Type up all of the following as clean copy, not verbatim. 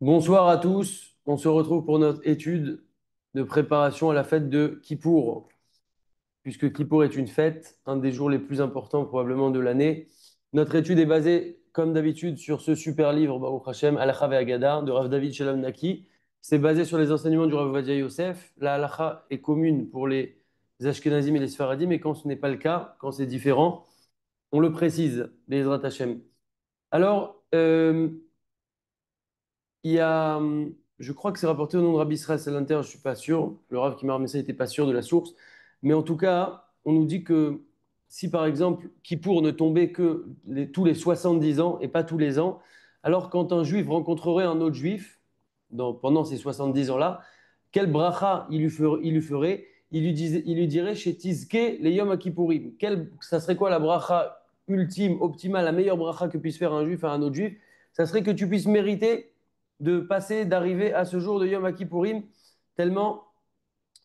Bonsoir à tous, on se retrouve pour notre étude de préparation à la fête de Kippour, puisque Kippour est une fête, un des jours les plus importants probablement de l'année. Notre étude est basée, comme d'habitude, sur ce super livre, Baruch Hashem, Halacha ve'Agada, de Rav David Shalom Naki. C'est basé sur les enseignements du Rav Ovadia Yosef. La halacha est commune pour les Ashkenazim et les Sfaradim, mais quand ce n'est pas le cas, quand c'est différent, on le précise, Bezrat Hashem. Alors, il y a, je crois que c'est rapporté au nom de Rabbi Israël Salanter, je ne suis pas sûr. Le Rav qui m'a ramené ça n'était pas sûr de la source. Mais en tout cas, on nous dit que si par exemple Kippour ne tombait que tous les 70 ans et pas tous les ans, alors quand un juif rencontrerait un autre juif pendant ces 70 ans-là, quel bracha il lui ferait? Il lui dirait chez Tizke les Yom Kippourim. Ça serait quoi la bracha ultime, optimale, la meilleure bracha que puisse faire un juif à un autre juif? Ça serait que tu puisses mériter d'arriver à ce jour de Yom Kippourim, tellement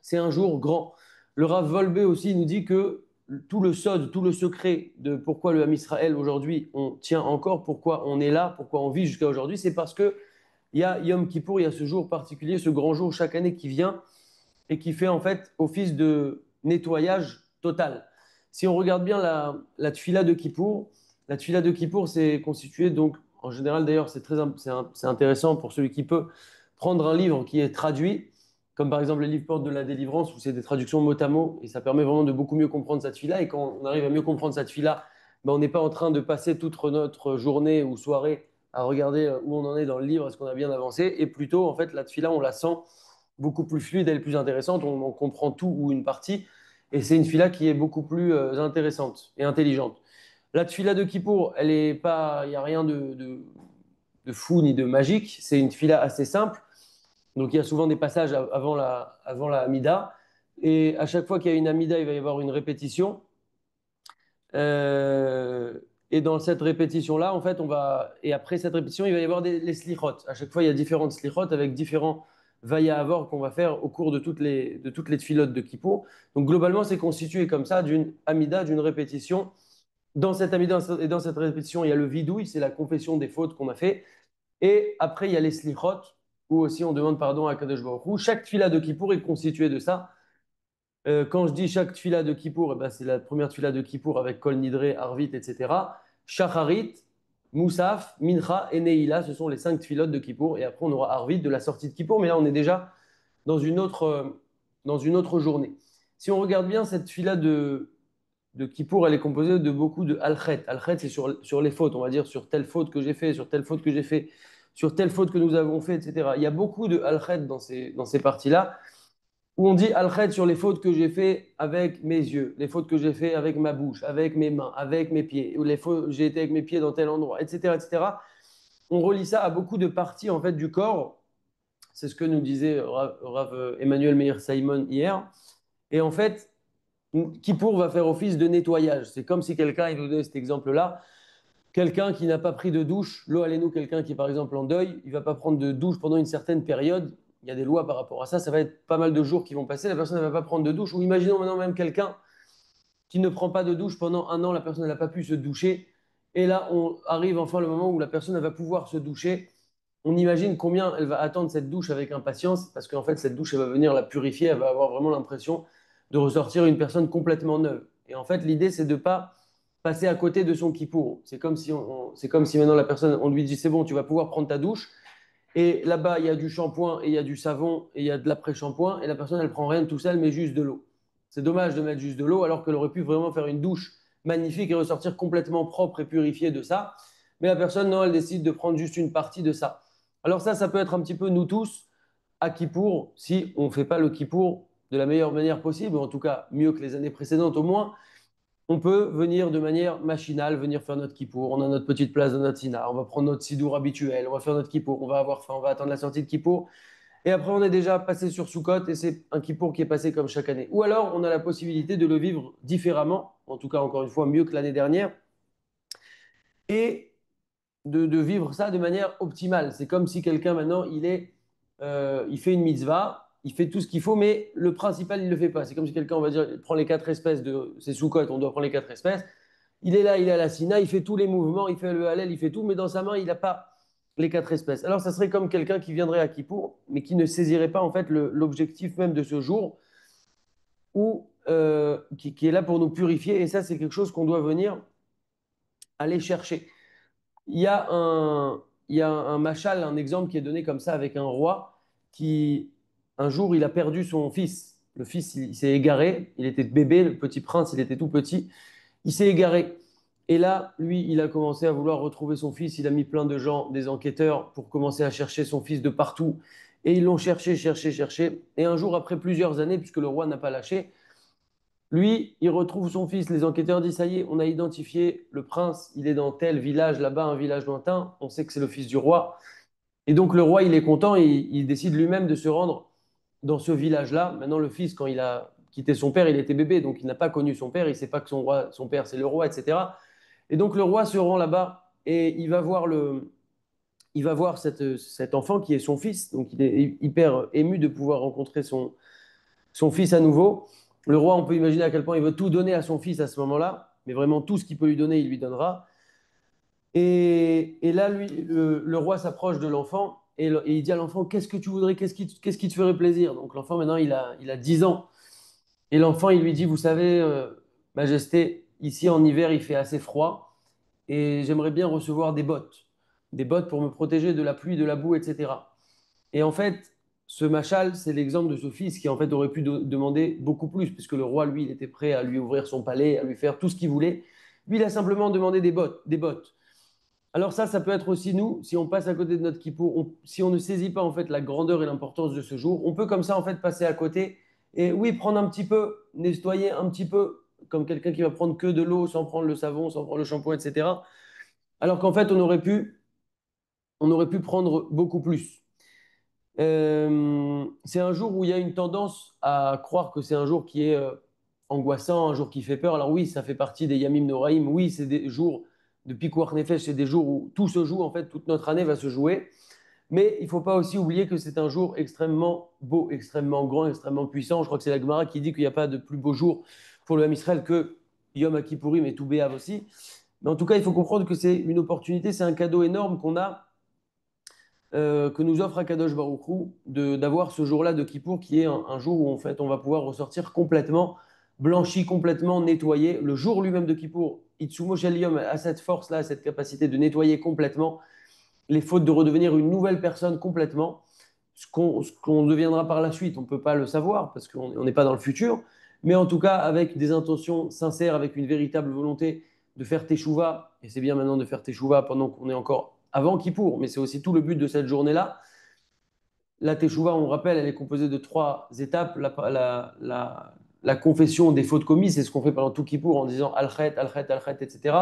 c'est un jour grand. Le Rav Volbe aussi nous dit que tout le sod, tout le secret de pourquoi le Ham Israël aujourd'hui on tient encore, pourquoi on est là, pourquoi on vit jusqu'à aujourd'hui, c'est parce que il y a Yom Kippour, il y a ce jour particulier, ce grand jour chaque année qui vient et qui fait en fait office de nettoyage total. Si on regarde bien la tfila de Kippour, la tfila de Kippour, c'est constitué donc, en général d'ailleurs, c'est intéressant pour celui qui peut prendre un livre qui est traduit, comme par exemple les livres Portes de la délivrance, où c'est des traductions mot à mot, et ça permet vraiment de beaucoup mieux comprendre cette tfila. Et quand on arrive à mieux comprendre cette tfila, ben, on n'est pas en train de passer toute notre journée ou soirée à regarder où on en est dans le livre, est-ce qu'on a bien avancé, et plutôt, en fait, la tfila, on la sent beaucoup plus fluide, elle est plus intéressante, on comprend tout ou une partie, et c'est une fila qui est beaucoup plus intéressante et intelligente. La tfila de Kippour, elle est pas, il n'y a rien de fou ni de magique, c'est une fila assez simple, donc il y a souvent des passages avant la Amida, et à chaque fois qu'il y a une Amida, il va y avoir une répétition, euh, et dans cette répétition-là, en fait, et après cette répétition, il va y avoir les slichot. À chaque fois, il y a différentes slichot avec différents vaya avoir qu'on va faire au cours de toutes les tfilotes de Kippour. Donc, globalement, c'est constitué comme ça d'une amida, d'une répétition. Dans cette amida et dans cette répétition, il y a le vidouille, c'est la confession des fautes qu'on a fait. Et après, il y a les slichot, où aussi on demande pardon à Kadosh Baruch Hu. Chaque tfila de Kippour est constituée de ça. Quand je dis chaque tfila de Kippour, eh ben, c'est la première tfila de Kippour avec Kol Nidre, Arvit, etc. Shacharit, Moussaf, Mincha et Neila, ce sont les 5 tfilotes de Kippour. Et après, on aura Arvit de la sortie de Kippour, mais là, on est déjà dans une autre journée. Si on regarde bien, cette tfila de Kippour, elle est composée de beaucoup de Alchet. Alchet, c'est sur les fautes, on va dire sur telle faute que j'ai fait, sur telle faute que j'ai fait, sur telle faute que nous avons fait, etc. Il y a beaucoup de Alchet dans ces parties-là où on dit al sur les fautes que j'ai fait avec mes yeux, les fautes que j'ai fait avec ma bouche, avec mes mains, avec mes pieds, ou les fautes j'ai été avec mes pieds dans tel endroit, etc., etc. On relie ça à beaucoup de parties en fait du corps. C'est ce que nous disait Rav Emmanuel Meir Simon hier. Et en fait, Kippour va faire office de nettoyage. C'est comme si quelqu'un, il nous donnait cet exemple-là, quelqu'un qui n'a pas pris de douche, l'eau allez-nous, quelqu'un qui est par exemple en deuil, il ne va pas prendre de douche pendant une certaine période. Il y a des lois par rapport à ça. Ça va être pas mal de jours qui vont passer. La personne ne va pas prendre de douche. Ou imaginons maintenant même quelqu'un qui ne prend pas de douche pendant un an. La personne n'a pas pu se doucher. Et là, on arrive enfin le moment où la personne elle va pouvoir se doucher. On imagine combien elle va attendre cette douche avec impatience. Parce qu'en fait, cette douche, elle va venir la purifier. Elle va avoir vraiment l'impression de ressortir une personne complètement neuve. Et en fait, l'idée, c'est de ne pas passer à côté de son kippour. C'est comme si maintenant la personne, on lui dit c'est bon, tu vas pouvoir prendre ta douche. Et là-bas, il y a du shampoing et il y a du savon et il y a de l'après-shampoing. Et la personne, elle prend rien de tout ça, elle met juste de l'eau. C'est dommage de mettre juste de l'eau alors qu'elle aurait pu vraiment faire une douche magnifique et ressortir complètement propre et purifiée de ça. Mais la personne, non, elle décide de prendre juste une partie de ça. Alors ça peut être un petit peu nous tous à Kippour, si on ne fait pas le Kippour de la meilleure manière possible, ou en tout cas mieux que les années précédentes au moins, on peut venir de manière machinale, venir faire notre kippour. On a notre petite place dans notre sina, on va prendre notre sidour habituel, on va faire notre kippour, on va avoir faim, on va attendre la sortie de kippour. Et après, on est déjà passé sur Soukot et c'est un kippour qui est passé comme chaque année. Ou alors, on a la possibilité de le vivre différemment, en tout cas, encore une fois, mieux que l'année dernière, et de vivre ça de manière optimale. C'est comme si quelqu'un maintenant, il fait une mitzvah, il fait tout ce qu'il faut, mais le principal, il ne le fait pas. C'est comme si quelqu'un, on va dire, prend les 4 espèces c'est Soukot, on doit prendre les 4 espèces. Il est là, il est à la Sina, il fait tous les mouvements, il fait le halal, il fait tout, mais dans sa main, il n'a pas les quatre espèces. Alors, ça serait comme quelqu'un qui viendrait à Kippour, mais qui ne saisirait pas en fait l'objectif même de ce jour, ou qui est là pour nous purifier. Et ça, c'est quelque chose qu'on doit venir aller chercher. Il y a il y a un machal, un exemple qui est donné comme ça avec un roi qui, un jour, il a perdu son fils. Le fils, il s'est égaré. Il était bébé, le petit prince, il était tout petit. Il s'est égaré. Et là, lui, il a commencé à vouloir retrouver son fils. Il a mis plein de gens, des enquêteurs, pour commencer à chercher son fils de partout. Et ils l'ont cherché, cherché, cherché. Et un jour, après plusieurs années, puisque le roi n'a pas lâché, lui, il retrouve son fils. Les enquêteurs disent, ça y est, on a identifié le prince. Il est dans tel village là-bas, un village lointain. On sait que c'est le fils du roi. Et donc, le roi, il est content et il décide lui-même de se rendre dans ce village-là. Maintenant, le fils, quand il a quitté son père, il était bébé, donc il n'a pas connu son père. Il ne sait pas que son père, c'est le roi, etc. Et donc, le roi se rend là-bas et il va voir cet enfant qui est son fils. Donc, il est hyper ému de pouvoir rencontrer son fils à nouveau. Le roi, on peut imaginer à quel point il veut tout donner à son fils à ce moment-là, mais vraiment tout ce qu'il peut lui donner, il lui donnera. Et là, lui, le roi s'approche de l'enfant et il dit à l'enfant, qu'est-ce que tu voudrais, qu'est-ce qui te ferait plaisir? Donc l'enfant, maintenant, il a 10 ans. Et l'enfant, il lui dit, vous savez, Majesté, ici en hiver, il fait assez froid et j'aimerais bien recevoir des bottes pour me protéger de la pluie, de la boue, etc. Et en fait, ce Machal, c'est l'exemple de ce fils qui en fait aurait pu demander beaucoup plus, puisque le roi, lui, il était prêt à lui ouvrir son palais, à lui faire tout ce qu'il voulait. Lui, il a simplement demandé des bottes, des bottes. Alors ça peut être aussi nous, si on passe à côté de notre kippour, si on ne saisit pas en fait la grandeur et l'importance de ce jour, on peut comme ça en fait passer à côté et oui, prendre un petit peu, nettoyer un petit peu, comme quelqu'un qui va prendre que de l'eau sans prendre le savon, sans prendre le shampoing, etc. Alors qu'en fait, on aurait pu prendre beaucoup plus. C'est un jour où il y a une tendance à croire que c'est un jour qui est angoissant, un jour qui fait peur. Alors oui, ça fait partie des Yamim Noraïm. Oui, c'est des jours de Pikuach Nefesh, c'est des jours où tout se joue, en fait, toute notre année va se jouer. Mais il ne faut pas aussi oublier que c'est un jour extrêmement beau, extrêmement grand, extrêmement puissant. Je crois que c'est la Gemara qui dit qu'il n'y a pas de plus beau jour pour le Ham Israël que Yom Kippourim et Toubéav aussi. Mais en tout cas, il faut comprendre que c'est une opportunité, c'est un cadeau énorme qu'on a que nous offre Akadosh Baruch Hu d'avoir ce jour-là de Kippour qui est un jour où en fait on va pouvoir ressortir complètement blanchi, complètement nettoyé. Le jour lui-même de Kippour, Itsumo Shel Yom a cette force-là, cette capacité de nettoyer complètement les fautes, de redevenir une nouvelle personne complètement. Ce qu'on deviendra par la suite, on ne peut pas le savoir parce qu'on n'est pas dans le futur, mais en tout cas avec des intentions sincères, avec une véritable volonté de faire teshuva, et c'est bien maintenant de faire teshuva pendant qu'on est encore avant Kippour, mais c'est aussi tout le but de cette journée-là. La teshuva, on rappelle, elle est composée de trois étapes. La confession des fautes commises, c'est ce qu'on fait pendant tout Kippour en disant Al-Khet, Al-Khet, Al-Khet, etc.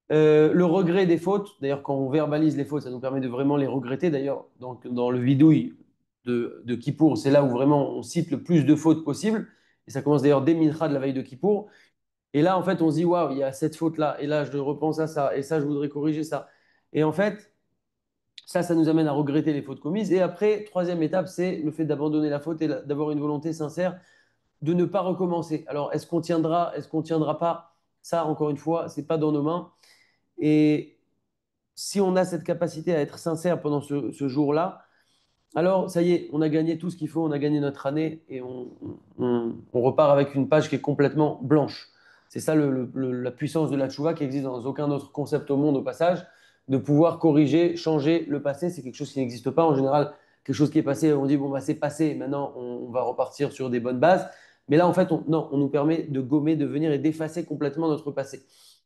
Le regret des fautes, d'ailleurs, quand on verbalise les fautes, ça nous permet de vraiment les regretter. D'ailleurs, donc, dans le vidouille de Kippour, c'est là où vraiment on cite le plus de fautes possible. Et ça commence d'ailleurs dès Mincha de la veille de Kippour. Et là, en fait, on se dit, waouh, il y a cette faute-là. Et là, je repense à ça. Et ça, je voudrais corriger ça. Et en fait, ça nous amène à regretter les fautes commises. Et après, troisième étape, c'est le fait d'abandonner la faute et d'avoir une volonté sincère de ne pas recommencer. Alors, est-ce qu'on tiendra, est-ce qu'on tiendra pas? Ça, encore une fois, c'est pas dans nos mains. Et si on a cette capacité à être sincère pendant ce jour-là, alors ça y est, on a gagné tout ce qu'il faut, on a gagné notre année et on repart avec une page qui est complètement blanche. C'est ça la puissance de la tchouva qui existe dans aucun autre concept au monde au passage, de pouvoir corriger, changer le passé, c'est quelque chose qui n'existe pas. En général, quelque chose qui est passé, on dit bon bah c'est passé, maintenant on va repartir sur des bonnes bases. Mais là en fait, non, on nous permet de gommer, de venir et d'effacer complètement notre passé.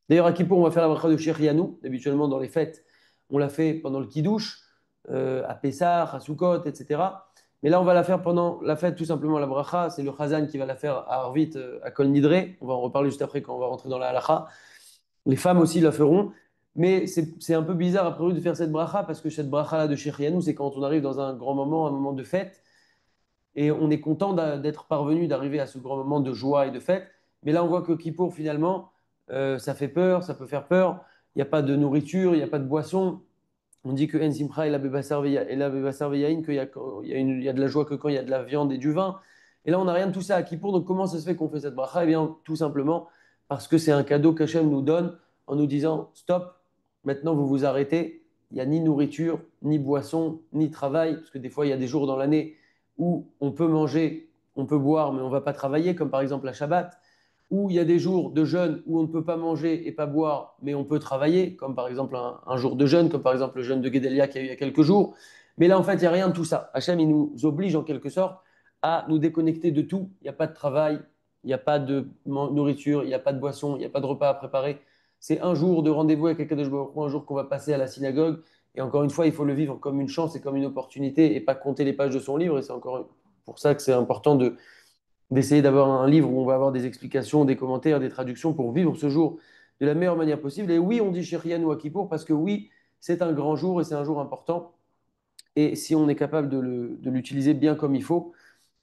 D'ailleurs, à Kippour, on va faire la bracha de Shehrianou. Habituellement, dans les fêtes, on l'a fait pendant le Kiddush, à Pessah, à Sukkot, etc. Mais là, on va la faire pendant la fête, tout simplement la bracha. C'est le Chazan qui va la faire à Arvit, à Kol Nidre. On va en reparler juste après quand on va rentrer dans la halacha. Les femmes aussi la feront. Mais c'est un peu bizarre a priori de faire cette bracha parce que cette bracha-là de Shehrianou, c'est quand on arrive dans un grand moment, un moment de fête. Et on est content d'être parvenu, d'arriver à ce grand moment de joie et de fête. Mais là, on voit que Kippour, finalement, ça fait peur, ça peut faire peur. Il n'y a pas de nourriture, il n'y a pas de boisson. On dit que En Simcha et la Bebassar Veyaïn, il y a de la joie que quand il y a de la viande et du vin. Et là, on n'a rien de tout ça à Kippour. Donc, comment ça se fait qu'on fait cette bracha? Eh bien, tout simplement parce que c'est un cadeau qu'Hachem nous donne en nous disant stop, maintenant vous vous arrêtez. il n'y a ni nourriture, ni boisson, ni travail, parce que des fois, il y a des jours dans l'année où on peut manger, on peut boire, mais on ne va pas travailler, comme par exemple la Shabbat, où il y a des jours de jeûne où on ne peut pas manger et pas boire, mais on peut travailler, comme par exemple un jour de jeûne, comme par exemple le jeûne de Guédelia qu'il y a eu il y a quelques jours. Mais là, en fait, il n'y a rien de tout ça. Hachem, il nous oblige en quelque sorte à nous déconnecter de tout. Il n'y a pas de travail, il n'y a pas de nourriture, il n'y a pas de boisson, il n'y a pas de repas à préparer. C'est un jour de rendez-vous avec Akadosh Baruch Hu, un jour qu'on va passer à la synagogue. Et encore une fois, il faut le vivre comme une chance et comme une opportunité et pas compter les pages de son livre. Et c'est encore pour ça que c'est important d'essayer d'avoir un livre où on va avoir des explications, des commentaires, des traductions pour vivre ce jour de la meilleure manière possible. Et oui, on dit Shirian ou Kippour parce que oui, c'est un grand jour et c'est un jour important. Et si on est capable de l'utiliser bien comme il faut,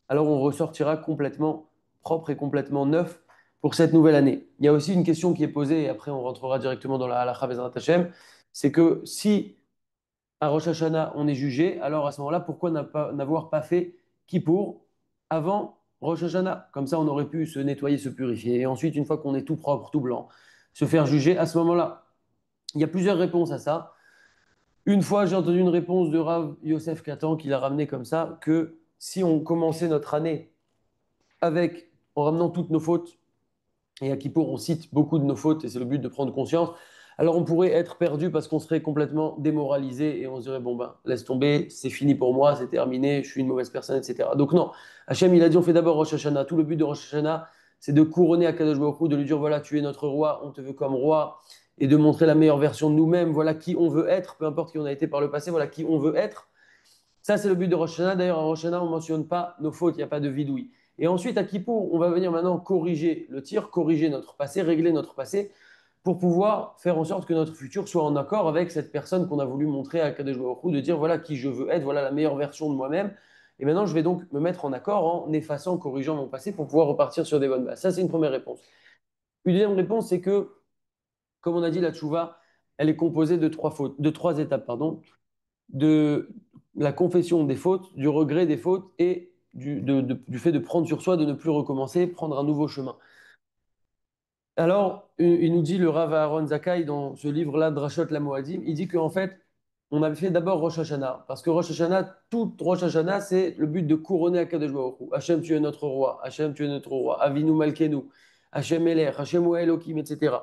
alors on ressortira complètement propre et complètement neuf pour cette nouvelle année. Il y a aussi une question qui est posée, et après on rentrera directement dans la halakha Bezrat Hashem, c'est que si à Rosh Hashanah on est jugé, alors à ce moment-là, pourquoi n'avoir pas fait Kippour avant Rosh Hashanah? Comme ça, on aurait pu se nettoyer, se purifier, et ensuite, une fois qu'on est tout propre, tout blanc, se faire juger à ce moment-là. Il y a plusieurs réponses à ça. Une fois, j'ai entendu une réponse de Rav Yosef Katan qui l'a ramené comme ça, que si on commençait notre année en ramenant toutes nos fautes, et à Kippour, on cite beaucoup de nos fautes, et c'est le but de prendre conscience, alors on pourrait être perdu parce qu'on serait complètement démoralisé et on se dirait, bon ben, laisse tomber, c'est fini pour moi, c'est terminé, je suis une mauvaise personne, etc. Donc non, Hachem, il a dit, on fait d'abord Rosh Hashanah. Tout le but de Rosh Hashanah, c'est de couronner Akadosh Baruch Hu, de lui dire, voilà, tu es notre roi, on te veut comme roi, et de montrer la meilleure version de nous-mêmes, voilà qui on veut être, peu importe qui on a été par le passé, voilà qui on veut être. Ça, c'est le but de Rosh Hashanah. D'ailleurs, à Rosh Hashanah, on ne mentionne pas nos fautes, il n'y a pas de vidouille. Et ensuite, à Kippour, on va venir maintenant corriger le tir, corriger notre passé, régler notre passé, pour pouvoir faire en sorte que notre futur soit en accord avec cette personne qu'on a voulu montrer à Kadosh Baruch Hu, de dire voilà qui je veux être, voilà la meilleure version de moi-même. Et maintenant, je vais donc me mettre en accord en effaçant, en corrigeant mon passé pour pouvoir repartir sur des bonnes bases. Ça, c'est une première réponse. Une deuxième réponse, c'est que, comme on a dit, la tchouva, elle est composée de trois fautes, de trois étapes, pardon, de la confession des fautes, du regret des fautes et du fait de prendre sur soi, de ne plus recommencer, prendre un nouveau chemin. Alors, il nous dit le Rav Aaron Zakai dans ce livre-là, Drashot la Moadim, il dit qu'en fait, on avait fait d'abord Rosh Hashanah, parce que Rosh Hashanah, tout Rosh Hashanah, c'est le but de couronner Akadosh Baruch Hu. Hachem, tu es notre roi. Hachem, tu es notre roi. Avinu Malkenu. Hachem Melech. Hachem Ou Elohim, etc.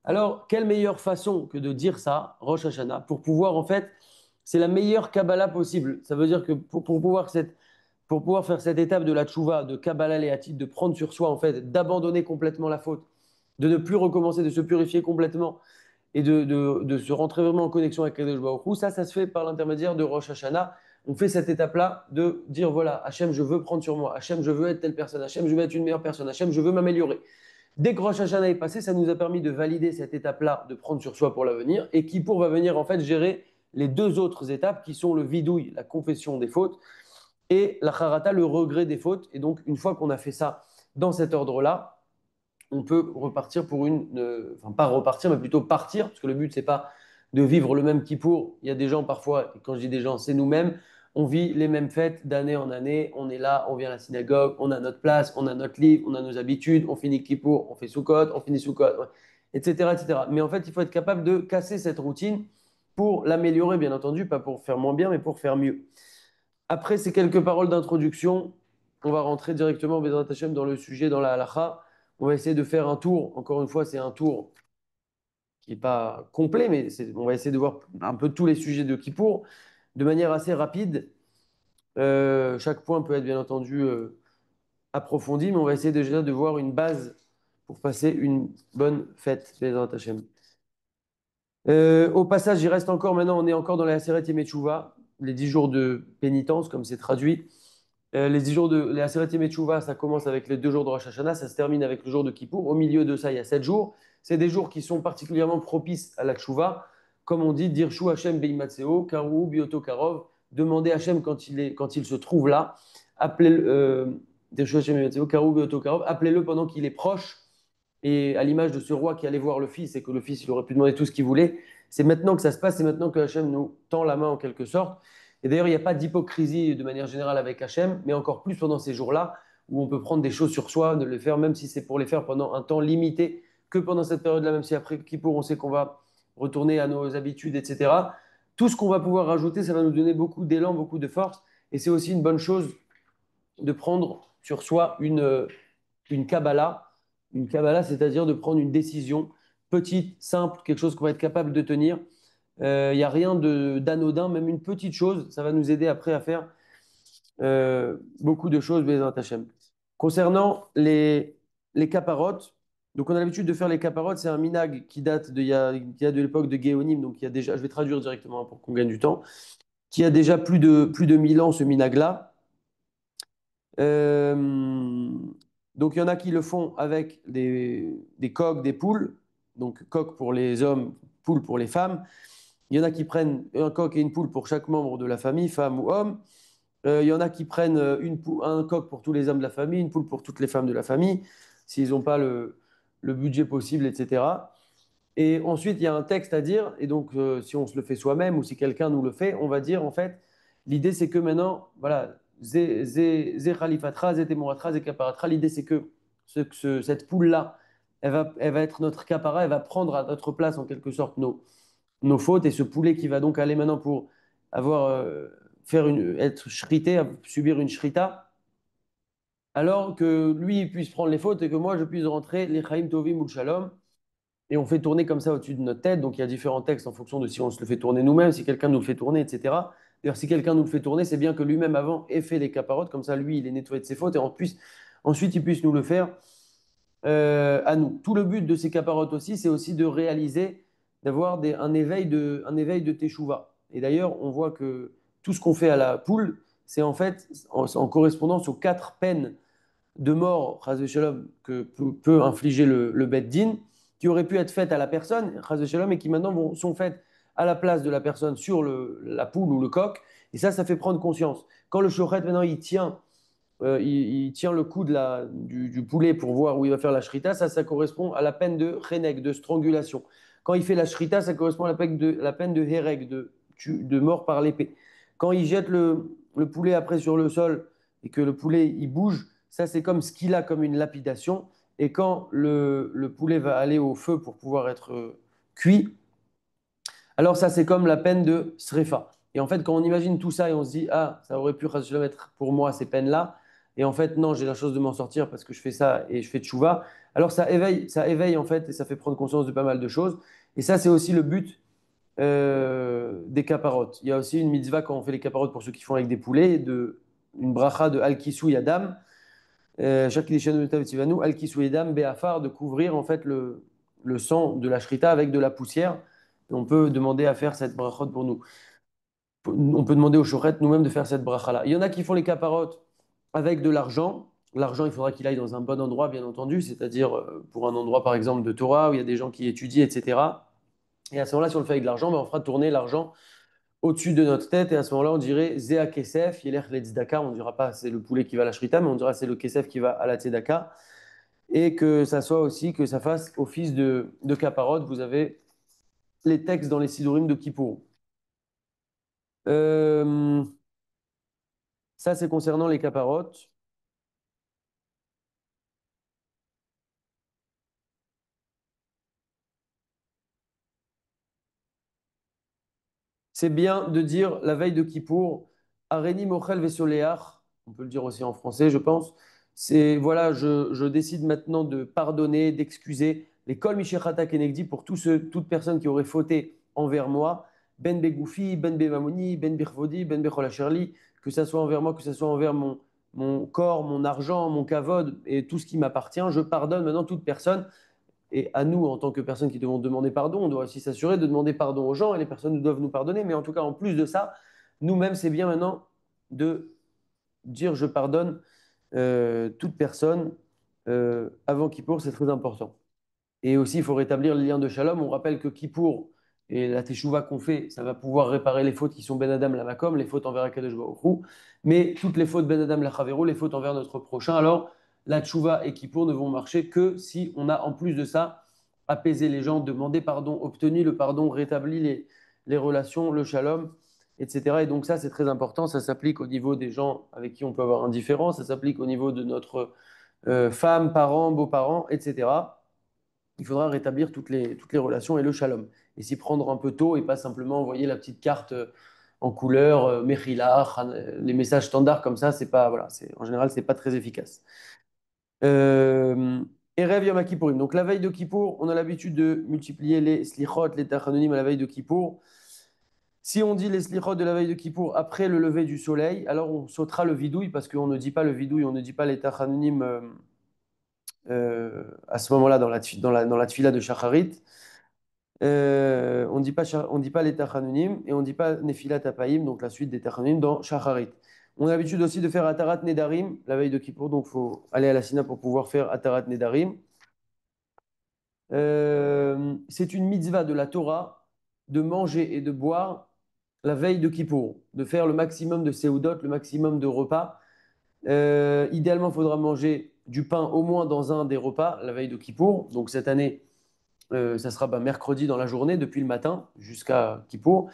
Alors, quelle meilleure façon que de dire ça, Rosh Hashanah, pour pouvoir, en fait, c'est la meilleure Kabbalah possible. Ça veut dire que pour pouvoir faire cette étape de la tchouva, de Kabbalah Léatit, de prendre sur soi, en fait, d'abandonner complètement la faute, de ne plus recommencer, de se purifier complètement et de se rentrer vraiment en connexion avec Kadosh Baruch Hu, ça se fait par l'intermédiaire de Rosh Hashanah. On fait cette étape-là de dire voilà, Hachem, je veux prendre sur moi, Hachem, je veux être telle personne, Hachem, je veux être une meilleure personne, Hachem, je veux m'améliorer. Dès que Rosh Hashanah est passé, ça nous a permis de valider cette étape-là, de prendre sur soi pour l'avenir, et Kippour va venir en fait gérer les deux autres étapes qui sont le vidouille, la confession des fautes, et la charata, le regret des fautes. Et donc, une fois qu'on a fait ça dans cet ordre-là, on peut repartir pour enfin pas repartir, mais plutôt partir, parce que le but, c'est pas de vivre le même Kippour. Il y a des gens parfois, et quand je dis des gens, c'est nous-mêmes, on vit les mêmes fêtes d'année en année, on est là, on vient à la synagogue, on a notre place, on a notre livre, on a nos habitudes, on finit Kippour, on fait Sukkot, on finit Sukkot, ouais, etc., etc. Mais en fait, il faut être capable de casser cette routine pour l'améliorer, bien entendu, pas pour faire moins bien, mais pour faire mieux. Après ces quelques paroles d'introduction, on va rentrer directement, Bezrat Hashem, dans le sujet, dans la halakha. On va essayer de faire un tour. Encore une fois, c'est un tour qui n'est pas complet, mais on va essayer de voir un peu tous les sujets de Kippour de manière assez rapide. Chaque point peut être bien entendu approfondi, mais on va essayer déjà de voir une base pour passer une bonne fête, Bezrat Hashem. Au passage, il reste encore, maintenant, on est encore dans la Aseret Yemei Teshuvah, les 10 jours de pénitence, comme c'est traduit. Les 10 jours de les Aseret Yemei Teshuvah, ça commence avec les 2 jours de Rosh Hashanah, ça se termine avec le jour de Kippour. Au milieu de ça, il y a 7 jours. C'est des jours qui sont particulièrement propices à la Teshuvah. Comme on dit, Dirshu Hashem Beimatseo, Karou Bioto Karov. Demandez Hashem quand il se trouve là. Appelez-le, Dirshu Hashem Beimatseo, Karou Bioto Karov. Appelez-le pendant qu'il est proche. Et à l'image de ce roi qui allait voir le fils et que le fils il aurait pu demander tout ce qu'il voulait, c'est maintenant que ça se passe, c'est maintenant que Hachem nous tend la main en quelque sorte. Et d'ailleurs, il n'y a pas d'hypocrisie de manière générale avec Hachem, mais encore plus pendant ces jours-là où on peut prendre des choses sur soi, de les faire, même si c'est pour les faire pendant un temps limité, que pendant cette période-là, même si après Kippour, on sait qu'on va retourner à nos habitudes, etc. tout ce qu'on va pouvoir rajouter, ça va nous donner beaucoup d'élan, beaucoup de force. Et c'est aussi une bonne chose de prendre sur soi une Kabbalah. Une Kabbalah, c'est-à-dire de prendre une décision petite, simple, quelque chose qu'on va être capable de tenir. Il n'y a rien d'anodin, même une petite chose, ça va nous aider après à faire beaucoup de choses, Bézant Hachem. Concernant les caparotes, donc on a l'habitude de faire les caparotes, c'est un minag qui date qui a de l'époque de Géonim, donc il y a déjà, je vais traduire directement hein, pour qu'on gagne du temps, qui a déjà plus de 1000 ans ce minag-là. Euh, donc il y en a qui le font avec des coqs, des poules, donc coq pour les hommes, poule pour les femmes. Il y en a qui prennent un coq et une poule pour chaque membre de la famille, femme ou homme. Il y en a qui prennent un coq pour tous les hommes de la famille, une poule pour toutes les femmes de la famille, s'ils n'ont pas le budget possible, etc. Et ensuite, il y a un texte à dire, et donc si on se le fait soi-même ou si quelqu'un nous le fait, on va dire en fait, l'idée c'est que maintenant, voilà, zé khalifatra, zé temoratra, zé kaparatra, l'idée c'est que cette poule-là, elle va être notre capara, elle va prendre à notre place en quelque sorte nos fautes, et ce poulet qui va donc aller maintenant pour avoir, être shrité, subir une shrita, alors que lui il puisse prendre les fautes et que moi je puisse rentrer les chaim tovim ou le shalom. Et on fait tourner comme ça au-dessus de notre tête. Donc il y a différents textes en fonction de si on se le fait tourner nous-mêmes, si quelqu'un nous le fait tourner, etc. D'ailleurs, si quelqu'un nous le fait tourner, c'est bien que lui-même avant ait fait les caparotes, comme ça lui, il est nettoyé de ses fautes et ensuite il puisse nous le faire à nous. Tout le but de ces caparotes aussi, c'est aussi de réaliser, d'avoir un éveil de teshuva. Et d'ailleurs, on voit que tout ce qu'on fait à la poule, c'est en fait en correspondance aux 4 peines de mort, chas v'shalom, que peut infliger le bet din, qui auraient pu être faites à la personne, chas v'shalom, et qui maintenant sont faites à la place de la personne sur la poule ou le coq. Et ça fait prendre conscience. Quand le shochet, maintenant, il tient le cou du poulet pour voir où il va faire la shrita, ça correspond à la peine de reneg, de strangulation. Quand il fait la shrita, ça correspond à la peine de hereg, de mort par l'épée. Quand il jette le poulet après sur le sol et que le poulet il bouge, ça c'est comme ce qu'il a comme une lapidation. Et quand le poulet va aller au feu pour pouvoir être cuit, alors ça, c'est comme la peine de srefa. Et en fait, quand on imagine tout ça et on se dit, ah, ça aurait pu être pour moi ces peines-là, et en fait, non, j'ai la chance de m'en sortir parce que je fais ça et je fais tchouva, alors ça éveille en fait et ça fait prendre conscience de pas mal de choses. Et ça, c'est aussi le but des caparotes. Il y a aussi une mitzvah quand on fait les caparotes pour ceux qui font avec des poulets, une bracha de Al-Kisou Yadam, chaque Kiddushanu B'Tav Tzivanu, Al-Kisou Yadam, Be'afar, de couvrir en fait le sang de la shrita avec de la poussière. On peut demander à faire cette brachot pour nous. On peut demander aux chorettes nous-mêmes de faire cette bracha-là. Il y en a qui font les caparotes avec de l'argent. L'argent, il faudra qu'il aille dans un bon endroit, bien entendu, c'est-à-dire pour un endroit, par exemple, de Torah, où il y a des gens qui étudient, etc. Et à ce moment-là, si on le fait avec de l'argent, ben, on fera tourner l'argent au-dessus de notre tête. Et à ce moment-là, on dirait Zéa Kesef, Yeler le Tzedaka. On ne dira pas c'est le poulet qui va à la shrita, mais on dira c'est le Kesef qui va à la Tzedaka. Et que ça soit aussi, que ça fasse office de caparote. Vous avez les textes dans les Sidurim de Kippour. Euh, Ça, c'est concernant les caparotes. C'est bien de dire la veille de Kippour, Areni Mochel Vesoleach, on peut le dire aussi en français, je pense. C'est voilà, je décide maintenant de pardonner, d'excuser les Kol Mishechata Kenegdi pour toute personne qui aurait fauté envers moi, Ben Begoufi, Ben Bemamoni, Ben Birvodi, Ben Becholachерli, que ça soit envers moi, que ça soit envers mon corps, mon argent, mon kavod et tout ce qui m'appartient. Je pardonne maintenant toute personne. Et à nous, en tant que personnes qui devons demander pardon, on doit aussi s'assurer de demander pardon aux gens et les personnes doivent nous pardonner. Mais en tout cas, en plus de ça, nous-mêmes, c'est bien maintenant de dire je pardonne toute personne avant Kippour, c'est très important. Et aussi, il faut rétablir le lien de Shalom. On rappelle que Kippour et la Teshuvah qu'on fait, ça va pouvoir réparer les fautes qui sont Ben Adam la Makom, les fautes envers Akadosh Baruch Hu. Mais toutes les fautes Ben Adam la Chavero, les fautes envers notre prochain, alors la Teshuvah et Kippour ne vont marcher que si on a en plus de ça apaisé les gens, demandé pardon, obtenu le pardon, rétabli les relations, le Shalom, etc. Et donc ça, c'est très important. Ça s'applique au niveau des gens avec qui on peut avoir un différent, ça s'applique au niveau de notre femme, parents, beaux-parents, etc. Il faudra rétablir toutes les relations et le shalom. et s'y prendre un peu tôt et pas simplement envoyer la petite carte en couleur, Mechila, les messages standards comme ça, c'est pas, voilà, en général, c'est pas très efficace. Euh, Erev Yom Kippourim. Donc la veille de Kippour, on a l'habitude de multiplier les slichot, les tachanonim à la veille de Kippour. Si on dit les slichot de la veille de Kippour après le lever du soleil, alors on sautera le vidouille parce qu'on ne dit pas le vidouille, on ne dit pas les tachanonim à ce moment-là dans la tfila de Shacharit. On dit pas les Tachanunim et on dit pas Nefilat Apaim, donc la suite des Tachanunim dans Shacharit. On a l'habitude aussi de faire Atarat Nedarim la veille de Kippour, donc il faut aller à la Sina pour pouvoir faire Atarat Nedarim. C'est une mitzvah de la Torah de manger et de boire la veille de Kippour, de faire le maximum de Seudot, le maximum de repas. Idéalement, il faudra manger du pain au moins dans un des repas la veille de Kippour. Donc cette année, ça sera mercredi dans la journée, depuis le matin jusqu'à Kippour.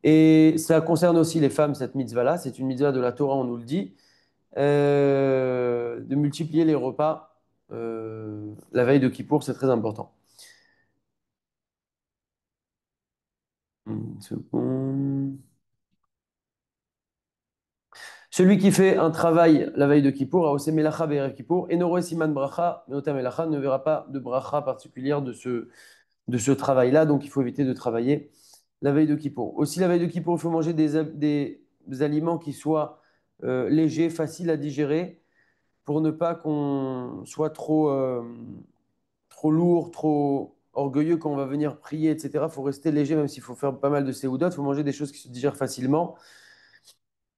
Et ça concerne aussi les femmes, cette mitzvah-là. C'est une mitzvah de la Torah, on nous le dit, de multiplier les repas la veille de Kippour, c'est très important. Une seconde. Celui qui fait un travail la veille de Kippour, a aussi melacha be'erev Kippour, et noro siman bracha, meota melacha, ne verra pas de bracha particulière de ce travail-là, donc il faut éviter de travailler la veille de Kippour. Aussi, la veille de Kippour, il faut manger des aliments qui soient légers, faciles à digérer, pour ne pas qu'on soit trop lourd, trop orgueilleux quand on va venir prier, etc. Il faut rester léger, même s'il faut faire pas mal de séoudot. Il faut manger des choses qui se digèrent facilement.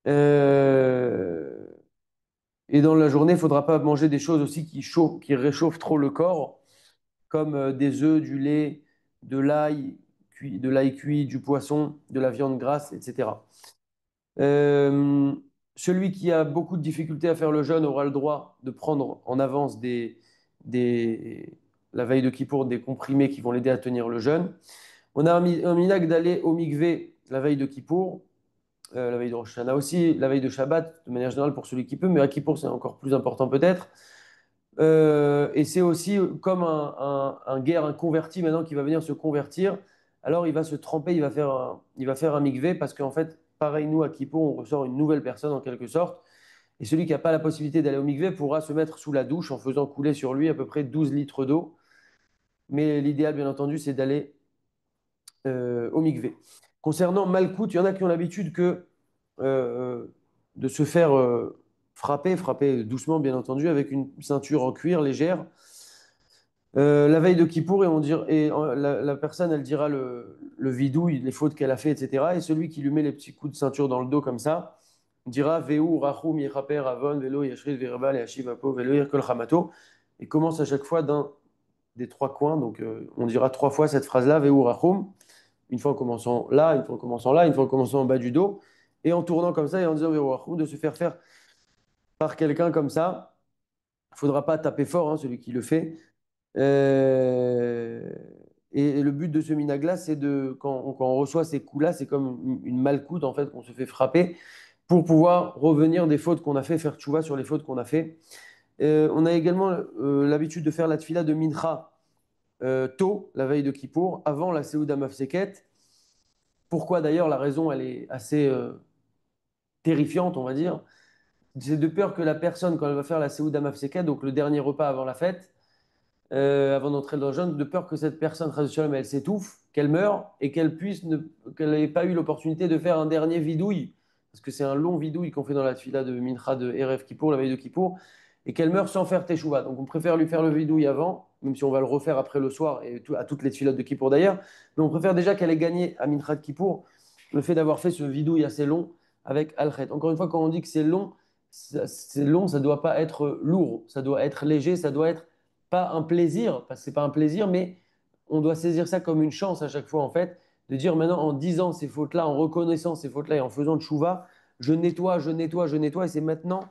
Euh, Et dans la journée, il ne faudra pas manger des choses aussi qui réchauffent trop le corps, comme des œufs, du lait, de l'ail cuit, du poisson, de la viande grasse, etc. Euh, Celui qui a beaucoup de difficultés à faire le jeûne aura le droit de prendre en avance des, la veille de Kippour des comprimés qui vont l'aider à tenir le jeûne. On a un minhag d'aller au mikvé la veille de Kippour, la veille de Rosh Hashanah aussi, la veille de Shabbat, de manière générale pour celui qui peut, mais à Kippour c'est encore plus important peut-être. Et c'est aussi comme un guerre, un converti maintenant qui va venir se convertir. Alors il va se tremper, il va faire un mikvé parce qu'en fait, pareil, nous à Kippour, on ressort une nouvelle personne en quelque sorte. Et celui qui n'a pas la possibilité d'aller au mikvé pourra se mettre sous la douche en faisant couler sur lui à peu près 12 litres d'eau. Mais l'idéal, bien entendu, c'est d'aller au mikvé. Concernant Malkout, il y en a qui ont l'habitude euh, de se faire frapper doucement, bien entendu, avec une ceinture en cuir légère. La veille de Kippour, la personne, elle dira le vidouille, les fautes qu'elle a fait, etc. Et celui qui lui met les petits coups de ceinture dans le dos comme ça, dira Veu, Rachum, Yechaper, Avon, Velo, Yashrit, Verbal, Yashiv, Apo, Velo, Yerkol, Hamato. Et commence à chaque fois d'un des trois coins. Donc, on dira trois fois cette phrase-là, Veu, Rachum. Une fois en commençant là, une fois en commençant là, une fois en commençant en bas du dos. Et en tournant comme ça et en disant Veu, Rachum, de se faire par quelqu'un comme ça. Il ne faudra pas taper fort, hein, celui qui le fait. Euh, et le but de ce minagla, c'est quand on reçoit ces coups-là, c'est comme une malcoute en fait qu'on se fait frapper pour pouvoir revenir des fautes qu'on a fait, faire tchouva sur les fautes qu'on a fait. On a également l'habitude de faire la tfila de mincha tôt, la veille de Kippour, avant la Seouda Mafseket. Pourquoi d'ailleurs? La raison, elle est assez terrifiante, on va dire. C'est de peur que la personne, quand elle va faire la Seouda Mafseket, donc le dernier repas avant la fête, avant d'entrer dans le jeûne, de peur que cette personne, elle s'étouffe, qu'elle meure et qu'elle n'ait pas eu l'opportunité de faire un dernier vidouille, parce que c'est un long vidouille qu'on fait dans la tfila de Mincha de Erev Kippour, la veille de Kippour, et qu'elle meure sans faire Teshuvah. Donc on préfère lui faire le vidouille avant, même si on va le refaire après le soir, et à toutes les tfilotes de Kippour d'ailleurs, mais on préfère déjà qu'elle ait gagné à Mincha de Kippour le fait d'avoir fait ce vidouille assez long avec Al-Khet. Encore une fois, quand on dit que c'est long, ça ne doit pas être lourd, ça doit être léger, ça doit être pas un plaisir, parce que c'est pas un plaisir, mais on doit saisir ça comme une chance à chaque fois, en fait, de dire maintenant, en disant ces fautes-là, en reconnaissant ces fautes-là et en faisant de chouva, je nettoie, je nettoie, je nettoie, et c'est maintenant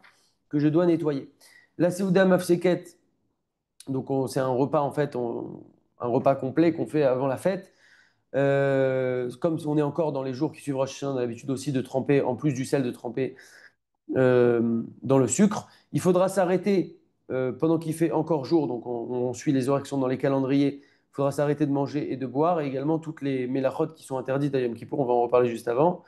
que je dois nettoyer. La Seouda Mafseket, donc c'est un repas, en fait, un repas complet qu'on fait avant la fête. Comme on est encore dans les jours qui suivent Rosh Hashanah, on a l'habitude aussi de tremper, en plus du sel, de tremper dans le sucre. Il faudra s'arrêter pendant qu'il fait encore jour, donc on suit les horaires qui sont dans les calendriers. Il faudra s'arrêter de manger et de boire, et également toutes les mélachot qui sont interdites à Yom Kippour, on va en reparler juste avant.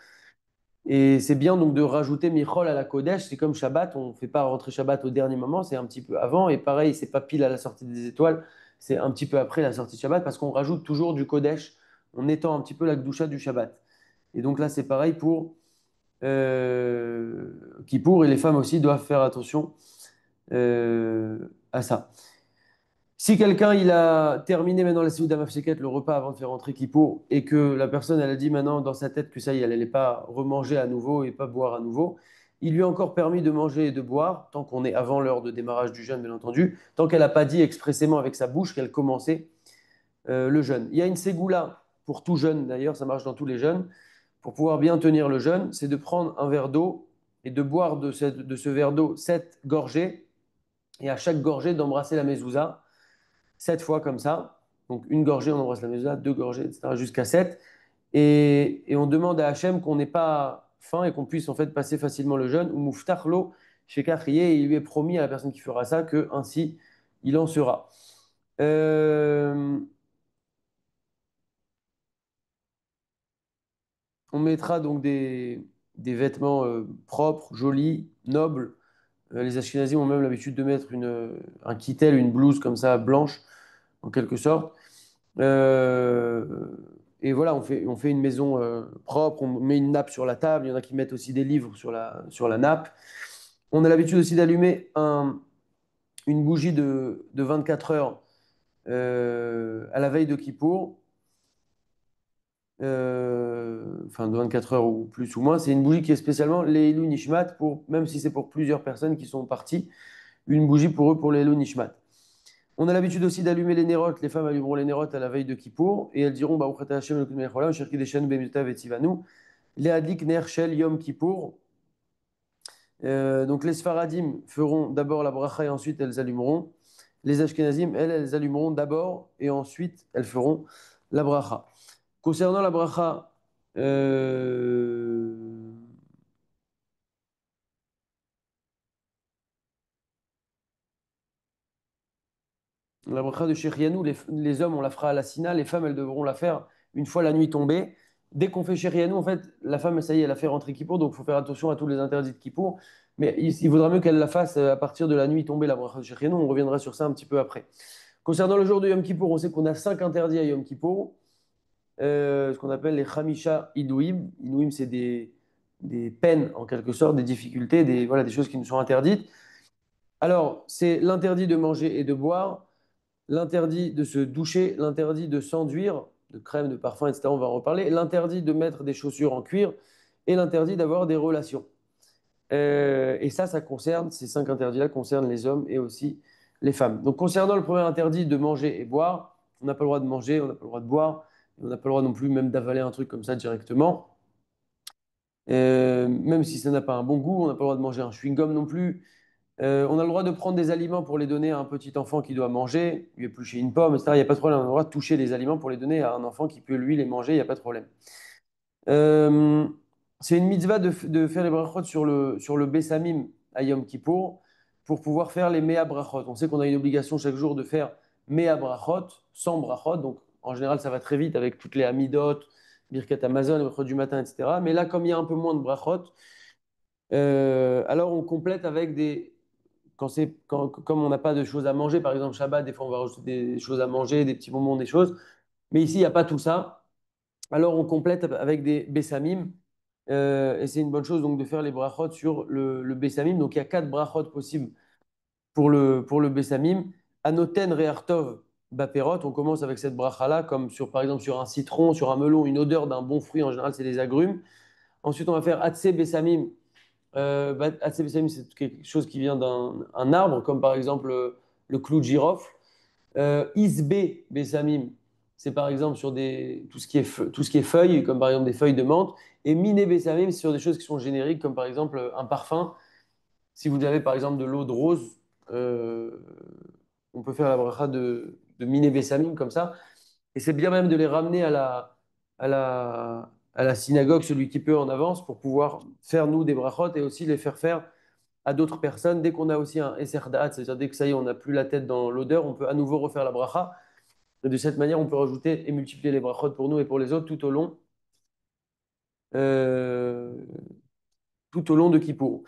Et c'est bien donc de rajouter Michol à la Kodesh, c'est comme Shabbat, on ne fait pas rentrer Shabbat au dernier moment, c'est un petit peu avant, et pareil, c'est pas pile à la sortie des étoiles, c'est un petit peu après la sortie de Shabbat, parce qu'on rajoute toujours du Kodesh, on étend un petit peu la Gdusha du Shabbat. Et donc là, c'est pareil pour Kippour, et les femmes aussi doivent faire attention à ça. Si quelqu'un il a terminé maintenant la Seouda Mafseket, le repas avant de faire rentrer Kippour, et que la personne elle a dit maintenant dans sa tête que ça y est, elle n'allait pas remanger à nouveau et pas boire à nouveau, il lui est encore permis de manger et de boire, tant qu'on est avant l'heure de démarrage du jeûne, bien entendu, tant qu'elle n'a pas dit expressément avec sa bouche qu'elle commençait le jeûne. Il y a une ségoula pour tout jeûne, d'ailleurs, ça marche dans tous les jeûnes, pour pouvoir bien tenir le jeûne, c'est de prendre un verre d'eau et de boire de ce verre d'eau 7 gorgées, et à chaque gorgée d'embrasser la mezouza 7 fois comme ça. Donc une gorgée, on embrasse la mezouza, 2 gorgées, etc. jusqu'à 7. Et on demande à Hachem qu'on n'ait pas faim et qu'on puisse en fait passer facilement le jeûne. Ou mouftachlo, chez Kachrié, il lui est promis à la personne qui fera ça que ainsi il en sera. Euh, on mettra donc des vêtements propres, jolis, nobles. Les Ashkénazim ont même l'habitude de mettre un kittel, une blouse comme ça, blanche, en quelque sorte. Euh, et voilà, on fait une maison propre, on met une nappe sur la table, il y en a qui mettent aussi des livres sur la nappe. On a l'habitude aussi d'allumer une bougie de 24 heures à la veille de Kippour, enfin de 24 heures ou plus ou moins. C'est une bougie qui est spécialement Leilou Nishmat, pour, même si c'est pour plusieurs personnes qui sont parties, une bougie pour eux pour Leilou Nishmat. On a l'habitude aussi d'allumer les nérotes. Les femmes allumeront les nérotes à la veille de Kippour et elles diront bah, Leadlik ner shel Yom Kippour. Donc les Sfaradim feront d'abord la bracha et ensuite elles allumeront. Les Ashkenazim, elles allumeront d'abord et ensuite elles feront la bracha. Concernant la bracha, euh, la bracha de Shechrianou, les hommes, on la fera à la Sina, les femmes, elles devront la faire une fois la nuit tombée. Dès qu'on fait Shechrianou, en fait, la femme, ça y est, elle a fait rentrer Kippour, donc il faut faire attention à tous les interdits de Kippour. Mais il vaudra mieux qu'elle la fasse à partir de la nuit tombée, la bracha de Shechrianou. On reviendra sur ça un petit peu après. Concernant le jour de Yom Kippour, on sait qu'on a 5 interdits à Yom Kippour, ce qu'on appelle les Khamisha Inouïm. Inouïm, c'est des peines, en quelque sorte, des difficultés, voilà, des choses qui nous sont interdites. Alors, c'est l'interdit de manger et de boire, l'interdit de se doucher, l'interdit de s'enduire, de crème, de parfum, etc. On va en reparler, l'interdit de mettre des chaussures en cuir et l'interdit d'avoir des relations. Et ça concerne, ces 5 interdits-là concernent les hommes et aussi les femmes. Donc, concernant le premier interdit de manger et boire, on n'a pas le droit de manger, on n'a pas le droit de boire, on n'a pas le droit non plus même d'avaler un truc comme ça directement. Même si ça n'a pas un bon goût, on n'a pas le droit de manger un chewing-gum non plus. On a le droit de prendre des aliments pour les donner à un petit enfant qui doit manger, lui éplucher une pomme, etc. Il n'y a pas de problème. On a le droit de toucher des aliments pour les donner à un enfant qui peut lui les manger, il n'y a pas de problème. Euh, c'est une mitzvah de faire les brachot sur le Bessamim à Yom Kippour pour pouvoir faire les Mea brachot. On sait qu'on a une obligation chaque jour de faire Mea brachot, 100 brachot. Donc en général, ça va très vite avec toutes les Amidot, Birkat Amazon, brachot du matin, etc. Mais là, comme il y a un peu moins de brachot, alors on complète avec comme on n'a pas de choses à manger, par exemple Shabbat, des fois on va rajouter des choses à manger, des petits bonbons, des choses. Mais ici, il n'y a pas tout ça. Alors on complète avec des Bessamim. Et c'est une bonne chose donc de faire les brachot sur le Bessamim. Donc il y a 4 brachot possibles pour le Bessamim. Anoten Reartov Baperot. On commence avec cette bracha-là, comme par exemple sur un citron, sur un melon, une odeur d'un bon fruit. En général, c'est des agrumes. Ensuite, on va faire Atse Bessamim. Atse Bessamim, c'est quelque chose qui vient d'un arbre, comme par exemple le clou de girofle. Isbe Bessamim, c'est par exemple sur tout ce qui est feuilles, comme par exemple des feuilles de menthe. Et Mine Bessamim, c'est sur des choses qui sont génériques, comme par exemple un parfum. Si vous avez par exemple de l'eau de rose, euh, on peut faire la bracha de Mine Bessamim comme ça. Et c'est bien même de les ramener à la synagogue, celui qui peut en avance, pour pouvoir faire nous des brachot et aussi les faire faire à d'autres personnes. Dès qu'on a aussi un Esser Da'at, c'est-à-dire dès que ça y est, on n'a plus la tête dans l'odeur, on peut à nouveau refaire la bracha. Et de cette manière, on peut rajouter et multiplier les brachot pour nous et pour les autres euh, tout au long de Kippour.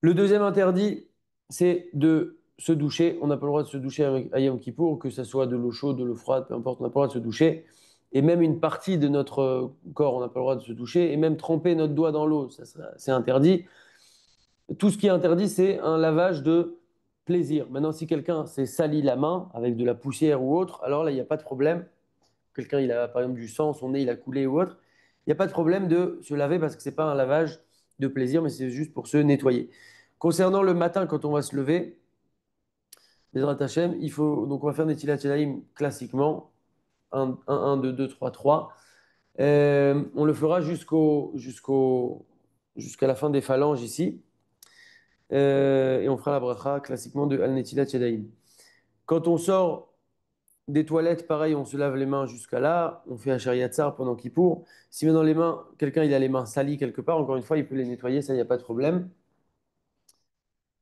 Le deuxième interdit, c'est de se doucher. On n'a pas le droit de se doucher avec à Yom Kippour, que ce soit de l'eau chaude, de l'eau froide, peu importe, on n'a pas le droit de se doucher. Et même une partie de notre corps, on n'a pas le droit de se doucher. Et même tremper notre doigt dans l'eau, c'est interdit. Tout ce qui est interdit, c'est un lavage de plaisir. Maintenant, si quelqu'un s'est sali la main avec de la poussière ou autre, alors là, il n'y a pas de problème. Quelqu'un, il a par exemple du sang, son nez, il a coulé ou autre, il n'y a pas de problème de se laver parce que ce n'est pas un lavage de plaisir, mais c'est juste pour se nettoyer. Concernant le matin, quand on va se lever, Bezrat Hashem, il faut, donc on va faire des Tilat Yadayim classiquement, 1, 2, 2, 3, 3. On le fera jusqu'à la fin des phalanges ici. Et on fera la bracha classiquement de Al Netilat Yadayim. Quand on sort des toilettes, pareil, on se lave les mains jusqu'à là, on fait un shariatzar pendant Kippour. Si maintenant les mains, quelqu'un il a les mains salies quelque part, encore une fois, il peut les nettoyer, ça, il n'y a pas de problème.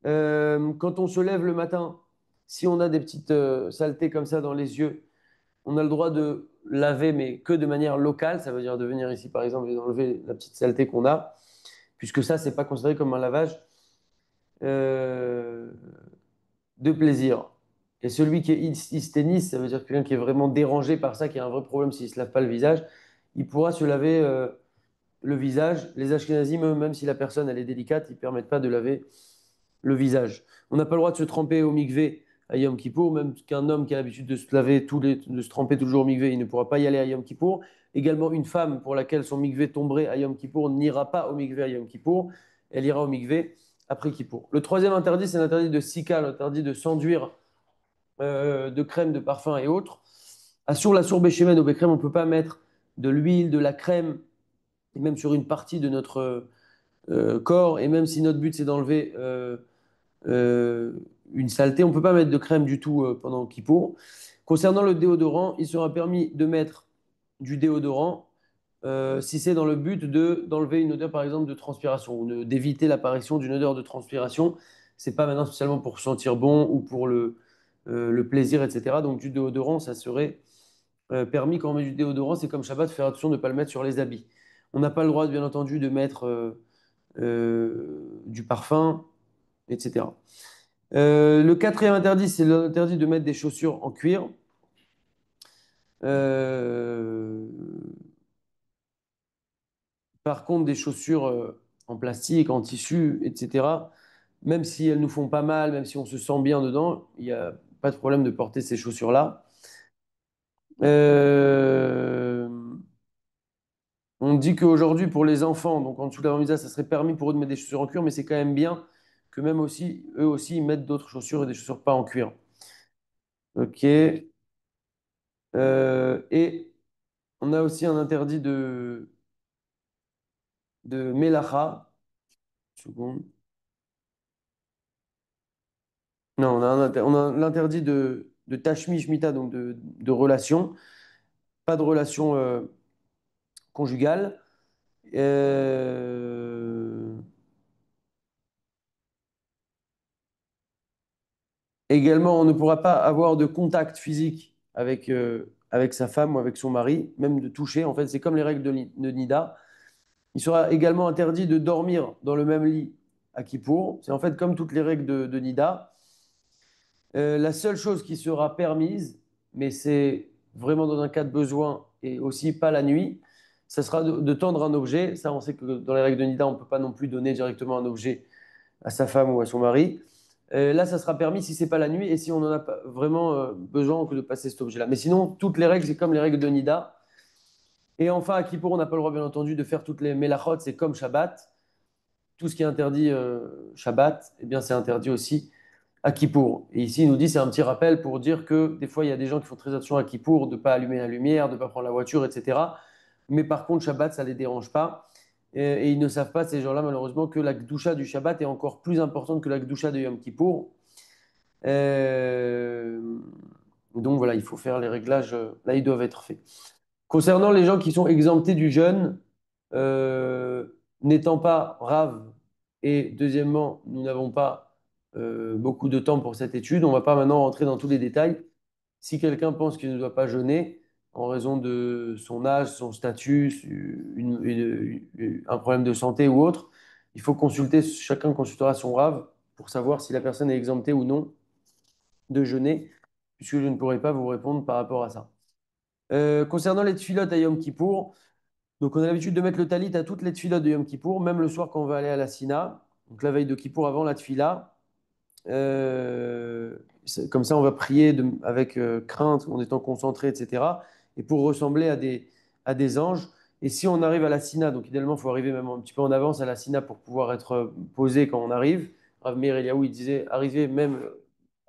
Quand on se lève le matin, si on a des petites saletés comme ça dans les yeux, on a le droit de laver, mais que de manière locale. Ça veut dire de venir ici, par exemple, et d'enlever la petite saleté qu'on a, puisque ça, c'est pas considéré comme un lavage euh, de plaisir. Et celui qui est hysténiste, ça veut dire quelqu'un qui est vraiment dérangé par ça, qui a un vrai problème s'il ne se lave pas le visage, il pourra se laver le visage. Les Ashkénazim, eux, même si la personne elle est délicate, ils ne permettent pas de laver le visage. On n'a pas le droit de se tremper au mikvé à Yom Kippour, même qu'un homme qui a l'habitude de se laver de se tremper toujours au mikvé, il ne pourra pas y aller à Yom Kippour. Également, une femme pour laquelle son mikvé tomberait à Yom Kippour n'ira pas au mikvé à Yom Kippour, elle ira au mikvé après Kippour. Le troisième interdit, c'est l'interdit de sika, l'interdit de s'enduire de crème, de parfum et autres. Sur la sourbe béchémène au bécrème, on ne peut pas mettre de l'huile, de la crème, et même sur une partie de notre corps, et même si notre but c'est d'enlever euh, une saleté, on ne peut pas mettre de crème du tout pendant Kippour. Concernant le déodorant, il sera permis de mettre du déodorant si c'est dans le but d'enlever une odeur, par exemple, de transpiration, ou d'éviter l'apparition d'une odeur de transpiration. C'est pas maintenant spécialement pour sentir bon ou pour le plaisir, etc. Donc du déodorant, ça serait permis quand on met du déodorant. C'est comme Shabbat, faire attention de ne pas le mettre sur les habits. On n'a pas le droit, bien entendu, de mettre du parfum, etc. Le quatrième interdit, c'est l'interdit de mettre des chaussures en cuir. Euh, Par contre, des chaussures en plastique, en tissu, etc., même si elles nous font pas mal, même si on se sent bien dedans, il n'y a pas de problème de porter ces chaussures-là. Euh, on dit qu'aujourd'hui, pour les enfants, donc en dessous de la remise, ça serait permis pour eux de mettre des chaussures en cuir, mais c'est quand même bien que même aussi, eux aussi, ils mettent d'autres chaussures et des chaussures pas en cuir. Ok. Et on a aussi un interdit de melacha. Seconde. Non, on a l'interdit de tashmi shmita, donc de relation. Pas de relation conjugale. Euh, Également, on ne pourra pas avoir de contact physique avec sa femme ou avec son mari, même de toucher. En fait, c'est comme les règles de Nida. Il sera également interdit de dormir dans le même lit à Kippour. C'est en fait comme toutes les règles de Nida. La seule chose qui sera permise, mais c'est vraiment dans un cas de besoin et aussi pas la nuit, ça sera de tendre un objet. Ça, on sait que dans les règles de Nida, on ne peut pas non plus donner directement un objet à sa femme ou à son mari. Là, ça sera permis si c'est pas la nuit et si on en a pas vraiment besoin que de passer cet objet-là. Mais sinon, toutes les règles, c'est comme les règles de Nida. Et enfin, à Kippour, on n'a pas le droit, bien entendu, de faire toutes les mélachot, c'est comme Shabbat. Tout ce qui est interdit Shabbat, eh bien, c'est interdit aussi à Kippour. Et ici, il nous dit, c'est un petit rappel pour dire que des fois, il y a des gens qui font très attention à Kippour, de ne pas allumer la lumière, de ne pas prendre la voiture, etc. Mais par contre, Shabbat, ça ne les dérange pas. Et ils ne savent pas, ces gens-là, malheureusement, que la Gdusha du Shabbat est encore plus importante que la Gdusha de Yom Kippour. Euh, donc voilà, il faut faire les réglages, là, ils doivent être faits. Concernant les gens qui sont exemptés du jeûne, n'étant pas raves, et deuxièmement, nous n'avons pas beaucoup de temps pour cette étude, on ne va pas maintenant rentrer dans tous les détails. Si quelqu'un pense qu'il ne doit pas jeûner en raison de son âge, son statut, un problème de santé ou autre, il faut consulter, chacun consultera son rave pour savoir si la personne est exemptée ou non de jeûner, puisque je ne pourrai pas vous répondre par rapport à ça. Concernant les tfilotes à Yom Kippour, donc on a l'habitude de mettre le talit à toutes les tfilotes de Yom Kippour, même le soir quand on va aller à la Sina, donc la veille de Kippour avant la tfila. Comme ça, on va prier avec crainte, en étant concentré, etc. Et pour ressembler à des anges. Et si on arrive à la Sina, donc idéalement, il faut arriver même un petit peu en avance à la Sina pour pouvoir être posé quand on arrive. Rav Meir Eliaou, il disait arriver même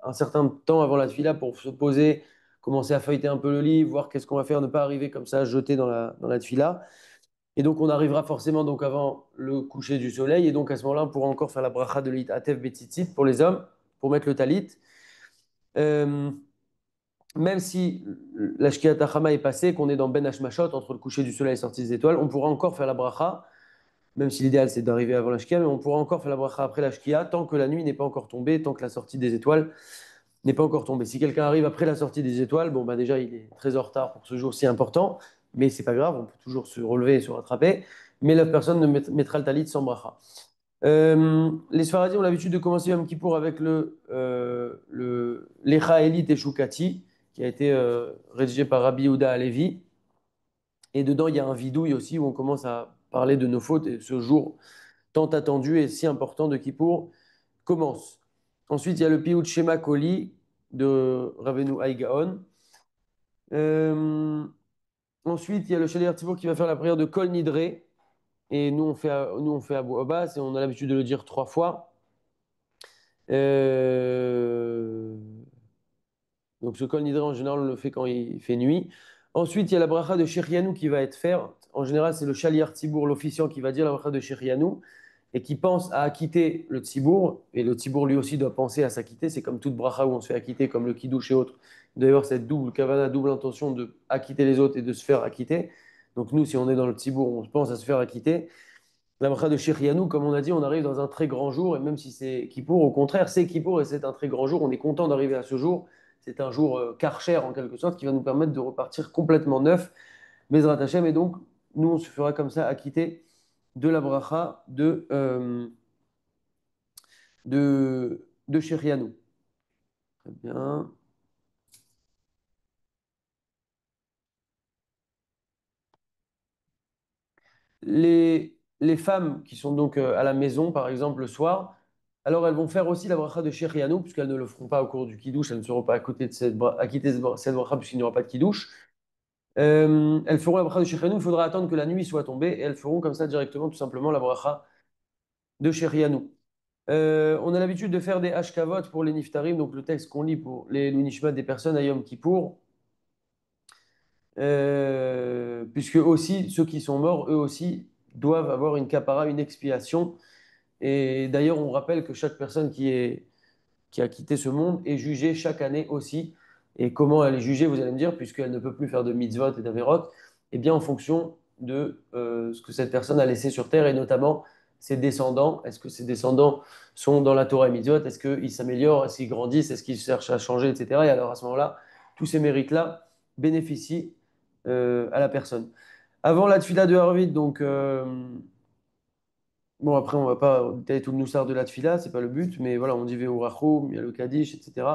un certain temps avant la fila pour se poser, commencer à feuilleter un peu le livre, voir qu'est-ce qu'on va faire, ne pas arriver comme ça jeté dans la fila. Et donc, on arrivera forcément donc avant le coucher du soleil. Et donc, à ce moment-là, on pourra encore faire la bracha de l'it atef betzitzit pour les hommes, pour mettre le talit. Euh, Même si la Shkiat Hachama est passée, qu'on est dans Ben Hashmashot, entre le coucher du soleil et la sortie des étoiles, on pourra encore faire la bracha, même si l'idéal c'est d'arriver avant la Shkia, mais on pourra encore faire la bracha après la Shkia, tant que la nuit n'est pas encore tombée, tant que la sortie des étoiles n'est pas encore tombée. Si quelqu'un arrive après la sortie des étoiles, bon, bah déjà, il est très en retard pour ce jour si important, mais c'est pas grave, on peut toujours se relever et se rattraper. Mais la personne ne mettra le talit sans bracha. Les Sfaradis ont l'habitude de commencer Yom Kippour avec l'Echa Eli Teshukati, qui a été rédigé par Rabbi Yehuda Halevi. Et dedans, il y a un vidouille aussi où on commence à parler de nos fautes. Et ce jour tant attendu et si important de Kippour commence. Ensuite, il y a le Piyut Shema Koli de Ravenu Haïgaon. Euh, Ensuite, il y a le Shaliach Tzibur qui va faire la prière de Kol Nidre. Et nous, on fait Abu Abbas et on a l'habitude de le dire 3 fois. Euh, Donc ce Kol Nidre, en général, on le fait quand il fait nuit. Ensuite, il y a la bracha de Shechianu qui va être faite. En général, c'est le Shaliach Tzibour, l'officiant, qui va dire la bracha de Shechianu et qui pense à acquitter le Tzibour. Et le Tzibour, lui aussi, doit penser à s'acquitter. C'est comme toute bracha où on se fait acquitter, comme le Kiddush et autres. D'ailleurs, cette double kavana, double intention de acquitter les autres et de se faire acquitter. Donc nous, si on est dans le Tzibour, on pense à se faire acquitter. La bracha de Shirianou, comme on a dit, on arrive dans un très grand jour, et même si c'est Kippour, au contraire, c'est Kippour et c'est un très grand jour. On est content d'arriver à ce jour. C'est un jour Karcher en quelque sorte qui va nous permettre de repartir complètement neuf, Bezrat Hashem. Et donc, nous, on se fera comme ça acquitter de la bracha de Shirianou. Très bien. Les femmes qui sont donc à la maison, par exemple, le soir, alors elles vont faire aussi la bracha de Shehrianou, puisqu'elles ne le feront pas au cours du kiddush, elles ne seront pas à côté de acquitter cette bracha, puisqu'il n'y aura pas de kiddush. Elles feront la bracha de Shehrianou, il faudra attendre que la nuit soit tombée, et elles feront comme ça directement, tout simplement, la bracha de Shehrianou. On a l'habitude de faire des hashkavot pour les niftarim, donc le texte qu'on lit pour les nishmat des personnes à Yom Kippour, puisque aussi ceux qui sont morts, eux aussi, doivent avoir une kapara, une expiation. Et d'ailleurs, on rappelle que chaque personne qui a quitté ce monde est jugée chaque année aussi. Et comment elle est jugée, vous allez me dire, puisqu'elle ne peut plus faire de mitzvot et d'averot, eh bien en fonction de ce que cette personne a laissé sur terre et notamment ses descendants. Est-ce que ses descendants sont dans la Torah et mitzvot? Est-ce qu'ils s'améliorent? Est-ce qu'ils grandissent? Est-ce qu'ils cherchent à changer, etc. Et alors à ce moment-là, tous ces mérites-là bénéficient à la personne. Avant la tfila de Harvit, donc bon, après, on va pas détailler tout le noussard de la tfila, c'est pas le but, mais voilà, on dit Ve'urachum, il y a le Kaddish, etc.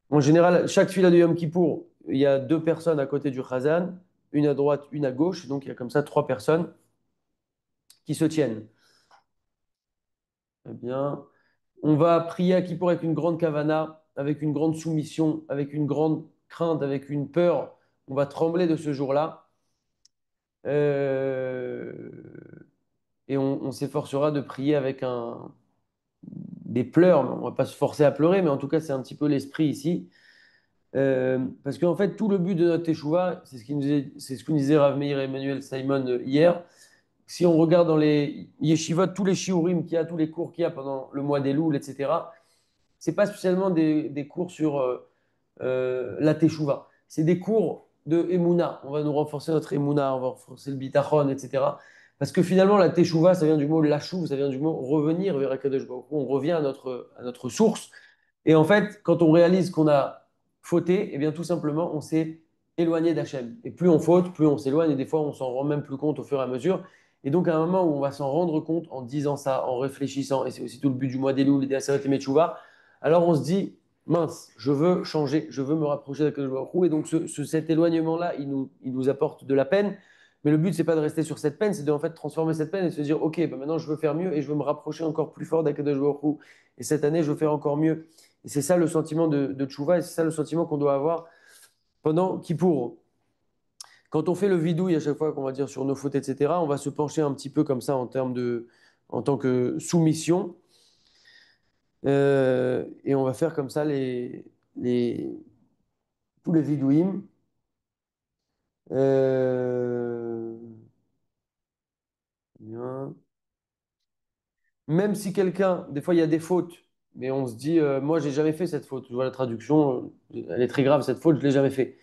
En général, chaque tfila de Yom Kippour, il y a 2 personnes à côté du Chazan, une à droite, une à gauche, donc il y a comme ça 3 personnes qui se tiennent. Eh bien, on va prier à Kippour avec une grande kavana, avec une grande soumission, avec une grande crainte, avec une peur. On va trembler de ce jour-là. Euh, et on s'efforcera de prier avec des pleurs. On ne va pas se forcer à pleurer, mais en tout cas, c'est un petit peu l'esprit ici. Parce qu'en fait, tout le but de notre Teshuvah, c'est ce que nous disait Rav Meir et Emmanuel Simon hier. Si on regarde dans les yeshivot, tous les shiurim qu'il y a, tous les cours qu'il y a pendant le mois des Louls, etc., c'est pas spécialement des cours sur la Teshuvah. C'est des cours de Emouna. On va nous renforcer notre Emouna, on va renforcer le Bitachon, etc. Parce que finalement, la Teshuvah, ça vient du mot lachouv, ça vient du mot revenir vers Akadosh Baruch Hu. On revient à notre source. Et en fait, quand on réalise qu'on a fauté, eh bien tout simplement, on s'est éloigné d'Hachem. Et plus on faute, plus on s'éloigne, et des fois, on s'en rend même plus compte au fur et à mesure. Et donc, à un moment où on va s'en rendre compte en disant ça, en réfléchissant, et c'est aussi tout le but du mois d'Elul, l'idée à et Metchouva, alors on se dit, mince, je veux changer, je veux me rapprocher d'Akadosh Baruch Hu. Et donc, cet éloignement-là, il nous apporte de la peine. Mais le but, c'est pas de rester sur cette peine, c'est de en fait transformer cette peine et se dire, OK, ben maintenant je veux faire mieux et je veux me rapprocher encore plus fort d'Akadosh Baruch Hu. Et cette année, je veux faire encore mieux. Et c'est ça le sentiment de Tchouva et c'est ça le sentiment qu'on doit avoir pendant Kippour. Quand on fait le vidouille à chaque fois qu'on va dire sur nos fautes, etc., on va se pencher un petit peu comme ça en tant que soumission. Et on va faire comme ça les, tous les vidouïm. Euh, bien. Même si quelqu'un, des fois il y a des fautes, mais on se dit, moi j'ai jamais fait cette faute. Je vois la traduction, elle est très grave cette faute, je l'ai jamais fait.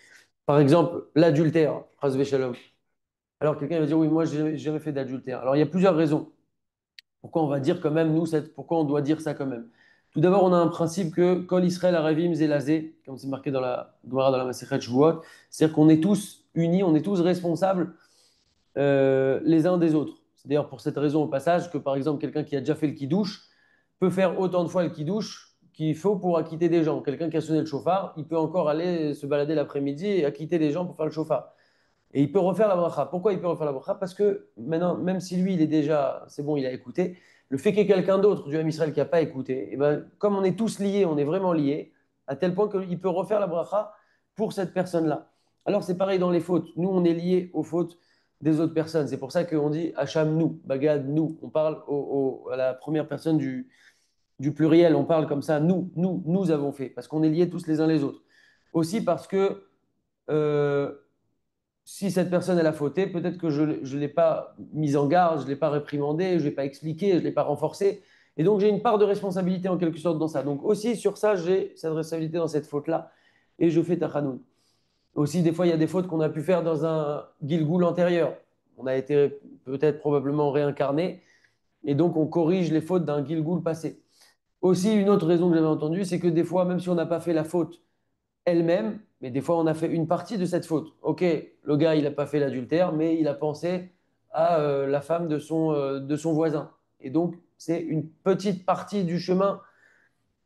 Par exemple, l'adultère, Chas v'shalom. Alors quelqu'un va dire, oui, moi j'ai jamais fait d'adultère. Alors il y a plusieurs raisons. Pourquoi on va dire quand même, pourquoi on doit dire ça quand même? Tout d'abord, on a un principe que Kol Israël Aravim Zelazé, comme c'est marqué dans la Gemara, dans la Masechet Shavuot, c'est-à-dire qu'on est tous unis, on est tous responsables les uns des autres. C'est d'ailleurs pour cette raison au passage que par exemple quelqu'un qui a déjà fait le kidouche peut faire autant de fois le kidouche qu'il faut pour acquitter des gens. Quelqu'un qui a sonné le chauffard, il peut encore aller se balader l'après-midi et acquitter des gens pour faire le chauffard. Et il peut refaire la bracha. Pourquoi il peut refaire la bracha? Parce que maintenant, même si lui, il est déjà, c'est bon, il a écouté, le fait qu'il y ait quelqu'un d'autre du Ham Israël qui n'a pas écouté, et ben, comme on est tous liés, on est vraiment liés, à tel point qu'il peut refaire la bracha pour cette personne-là. Alors c'est pareil dans les fautes. Nous, on est liés aux fautes des autres personnes. C'est pour ça qu'on dit Hacham nous, Bagad nous. On parle à la première personne du pluriel. On parle comme ça, nous avons fait, parce qu'on est liés tous les uns les autres. Aussi parce que euh, si cette personne elle a fauté, peut-être que je ne l'ai pas mise en garde, je ne l'ai pas réprimandé, je ne l'ai pas expliqué, je ne l'ai pas renforcé. Et donc j'ai une part de responsabilité en quelque sorte dans ça. Donc aussi sur ça, j'ai cette responsabilité dans cette faute-là et je fais tachanoun. Aussi, des fois, il y a des fautes qu'on a pu faire dans un Gilgoul antérieur. On a été peut-être probablement réincarné et donc on corrige les fautes d'un Gilgoul passé. Aussi, une autre raison que j'avais entendue, c'est que des fois, même si on n'a pas fait la faute elle-même, mais des fois on a fait une partie de cette faute. Ok, le gars il n'a pas fait l'adultère, mais il a pensé à la femme de son voisin. Et donc c'est une petite partie du chemin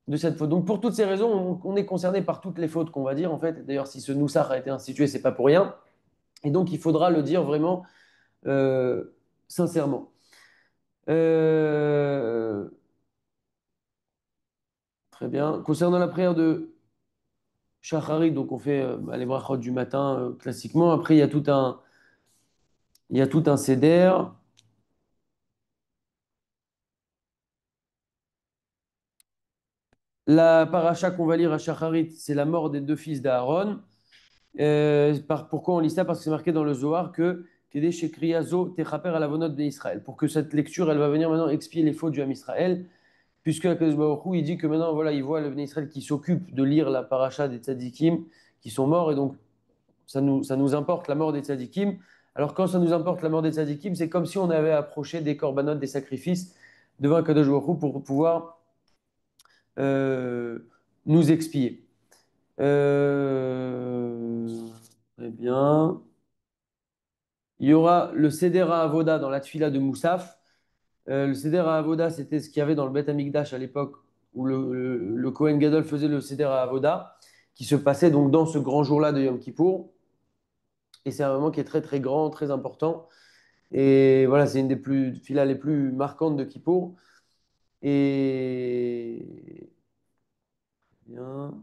de cette faute. Donc pour toutes ces raisons, on est concerné par toutes les fautes qu'on va dire en fait. D'ailleurs, si ce noussar a été institué, c'est pas pour rien. Et donc il faudra le dire vraiment euh, sincèrement. Euh, Très bien. Concernant la prière de Shacharit, donc on fait les brachot du matin classiquement. Après, il y a tout un seder. La paracha qu'on va lire à Shacharit, c'est la mort des deux fils d'Aaron. Pourquoi on lit ça? Parce que c'est marqué dans le Zohar que Kedei shekriya zo techaper à la vonot d'Israël. Pour que cette lecture, elle va venir maintenant expier les fautes du Ham Israël. Puisque Akadosh Baruch Hu, il dit que maintenant, voilà, il voit le Bnei Israël qui s'occupe de lire la paracha des tzadikim qui sont morts. Et donc, ça nous importe la mort des tzadikim. Alors, quand ça nous importe la mort des tzadikim, c'est comme si on avait approché des corbanotes, des sacrifices devant Akadosh Baruch Hu pour pouvoir euh, nous expier. Euh, Très bien. Il y aura le Seder Avoda dans la Tfila de Moussaf. Le Seder Avoda, c'était ce qu'il y avait dans le Beth Amikdash à l'époque où le Kohen Gadol faisait le Seder Avoda, qui se passait donc dans ce grand jour-là de Yom Kippour. Et c'est un moment qui est très très grand, très important. Et voilà, c'est une des filas les plus marquantes de Kippour. Et bien.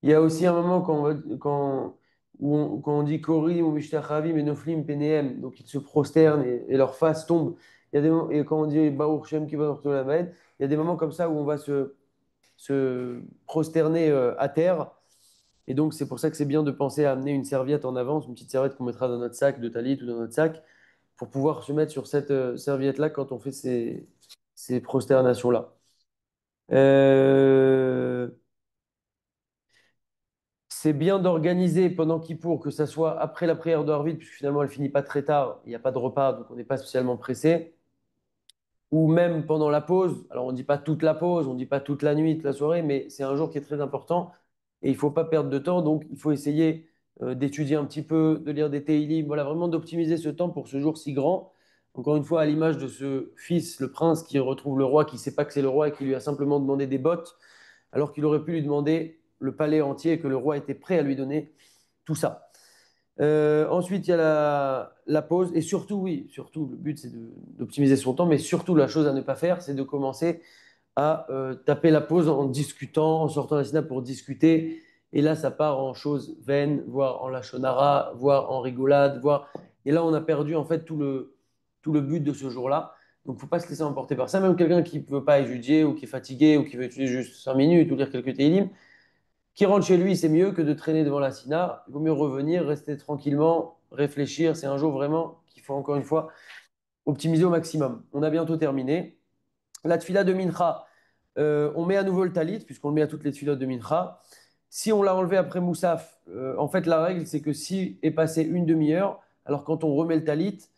Il y a aussi un moment quand on dit Korim ou Mishtachavim et Noflim Penehem, donc ils se prosternent et leur face tombe. Il y a des moments, et quand on dit Baruch Shem Kivon Lamed, il y a des moments comme ça où on va se prosterner à terre. Et donc c'est pour ça que c'est bien de penser à amener une serviette en avance, une petite serviette qu'on mettra dans notre sac de talit ou dans notre sac, pour pouvoir se mettre sur cette serviette-là quand on fait ces prosternations-là. Euh, c'est bien d'organiser pendant Kippour, que ça soit après la prière de Harvit, puisque finalement elle finit pas très tard, il n'y a pas de repas, donc on n'est pas spécialement pressé, ou même pendant la pause. Alors on ne dit pas toute la pause, on ne dit pas toute la nuit, toute la soirée, mais c'est un jour qui est très important et il ne faut pas perdre de temps, donc il faut essayer d'étudier un petit peu, de lire des Tehillim, voilà, vraiment d'optimiser ce temps pour ce jour si grand. Encore une fois, à l'image de ce fils, le prince, qui retrouve le roi, qui ne sait pas que c'est le roi et qui lui a simplement demandé des bottes, alors qu'il aurait pu lui demander le palais entier et que le roi était prêt à lui donner tout ça. Ensuite, il y a la pause. Et surtout, oui, surtout, le but, c'est d'optimiser son temps. Mais surtout, la chose à ne pas faire, c'est de commencer à taper la pause en discutant, en sortant la cinéma pour discuter. Et là, ça part en choses vaines, voire en lachonara, voire en rigolade, voire... Et là, on a perdu, en fait, tout le but de ce jour-là. Donc, il ne faut pas se laisser emporter par ça. Même quelqu'un qui ne veut pas étudier ou qui est fatigué ou qui veut étudier juste 5 minutes ou lire quelques télims, qui rentre chez lui, c'est mieux que de traîner devant la Sina. Il vaut mieux revenir, rester tranquillement, réfléchir. C'est un jour vraiment qu'il faut encore une fois optimiser au maximum. On a bientôt terminé. La tfila de Mincha, on met à nouveau le talit, puisqu'on le met à toutes les tfilotes de Mincha. Si on l'a enlevé après Moussaf, en fait, la règle, c'est que si est passé une demi-heure, alors quand on remet le talit,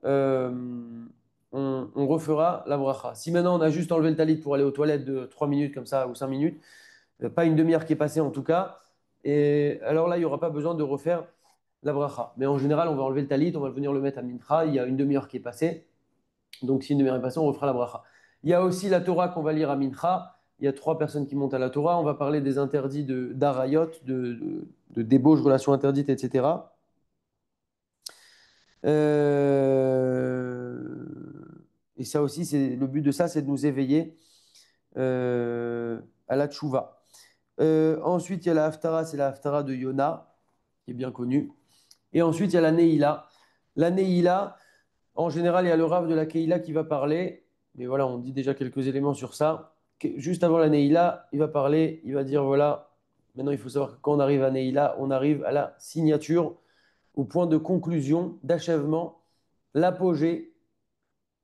euh, on refera la bracha. Si maintenant on a juste enlevé le talit pour aller aux toilettes de 3 minutes comme ça ou 5 minutes, pas une demi-heure qui est passée en tout cas. Et alors là, il n'y aura pas besoin de refaire la bracha. Mais en général, on va enlever le talit, on va venir le mettre à mincha. Il y a une demi-heure qui est passée. Donc si une demi-heure est passée, on refera la bracha. Il y a aussi la Torah qu'on va lire à mincha. Il y a 3 personnes qui montent à la Torah. On va parler des interdits d'arayot, de débauche, relations interdites, etc. Euh, Et ça aussi, le but de ça, c'est de nous éveiller à la tchouva. Ensuite, il y a la Haftara, c'est la Haftara de Yona, qui est bien connue. Et ensuite, il y a la Neila. La Neila, en général, il y a le Rav de la Keila qui va parler. Mais voilà, on dit déjà quelques éléments sur ça. Juste avant la Neila, il va parler, il va dire voilà, maintenant il faut savoir que quand on arrive à Neila, on arrive à la signature, au point de conclusion, d'achèvement, l'apogée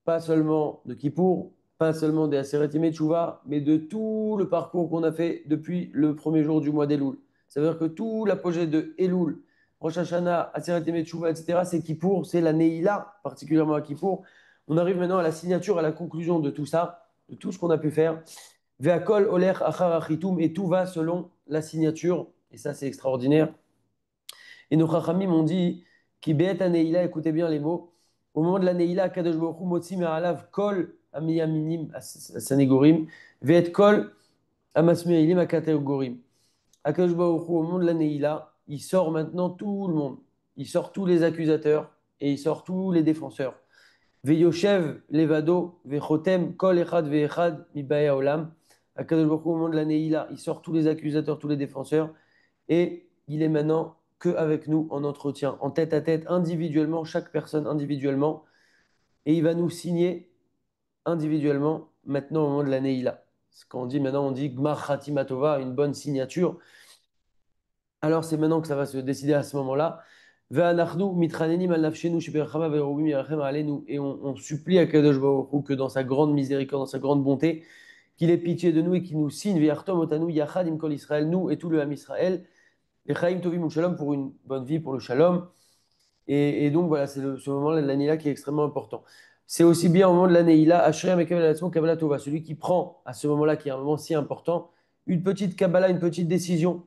pas seulement de Kippour, pas seulement des Aseret Yemei Teshuvah, mais de tout le parcours qu'on a fait depuis le premier jour du mois d'Elul. Ça veut dire que tout l'apogée de Elul, Rosh Hashanah, Aseret Yemei Teshuvah, etc., c'est Kippour, c'est la Neila, particulièrement à Kippour. On arrive maintenant à la signature, à la conclusion de tout ça, de tout ce qu'on a pu faire. Ve'akol oler achar achitum, et tout va selon la signature. Et ça, c'est extraordinaire. Et nos Chachamim m'ont dit, qui be'et Neila, écoutez bien les mots, au moment de la Neila, Kadosh Baruch Hu motzi me'alav kol amiyaminim asanegorim, ve'et kol amasmi'ilim akategorim. Akadosh Baruch Hu, au moment de la Neila, il sort maintenant tout le monde. Il sort tous les accusateurs et il sort tous les défenseurs. Ve'yoshev levado ve'chotem kol echad ve'echad mibaye olam. Akadosh Baruch Hu, au moment de la Neila, il sort tous les accusateurs, tous les défenseurs et il est maintenant que avec nous en entretien, en tête à tête, individuellement, chaque personne individuellement, et il va nous signer individuellement maintenant au moment de la Neila. Quand on dit maintenant, on dit Gmar Khatima Tova, une bonne signature. Alors c'est maintenant que ça va se décider à ce moment-là. Ve'anachnu mitranenim al nafshenu sheberachama ve'erubim yirachem alenu. Et on supplie à Kadosh Baruch Hu que dans sa grande miséricorde, dans sa grande bonté, qu'il ait pitié de nous et qu'il nous signe Ve'artom otanu yachad im kol Israël, nous et tout le Ham Israël, les Chaim Tovim ou Shalom pour une bonne vie, pour le Shalom. Et donc voilà, c'est ce moment-là de l'année-là qui est extrêmement important. C'est aussi bien au moment de l'année-là, Ashrei Mekavel Alatzmo Kabbalah Tova, celui qui prend à ce moment-là, qui est un moment si important, une petite Kabbalah, une petite décision.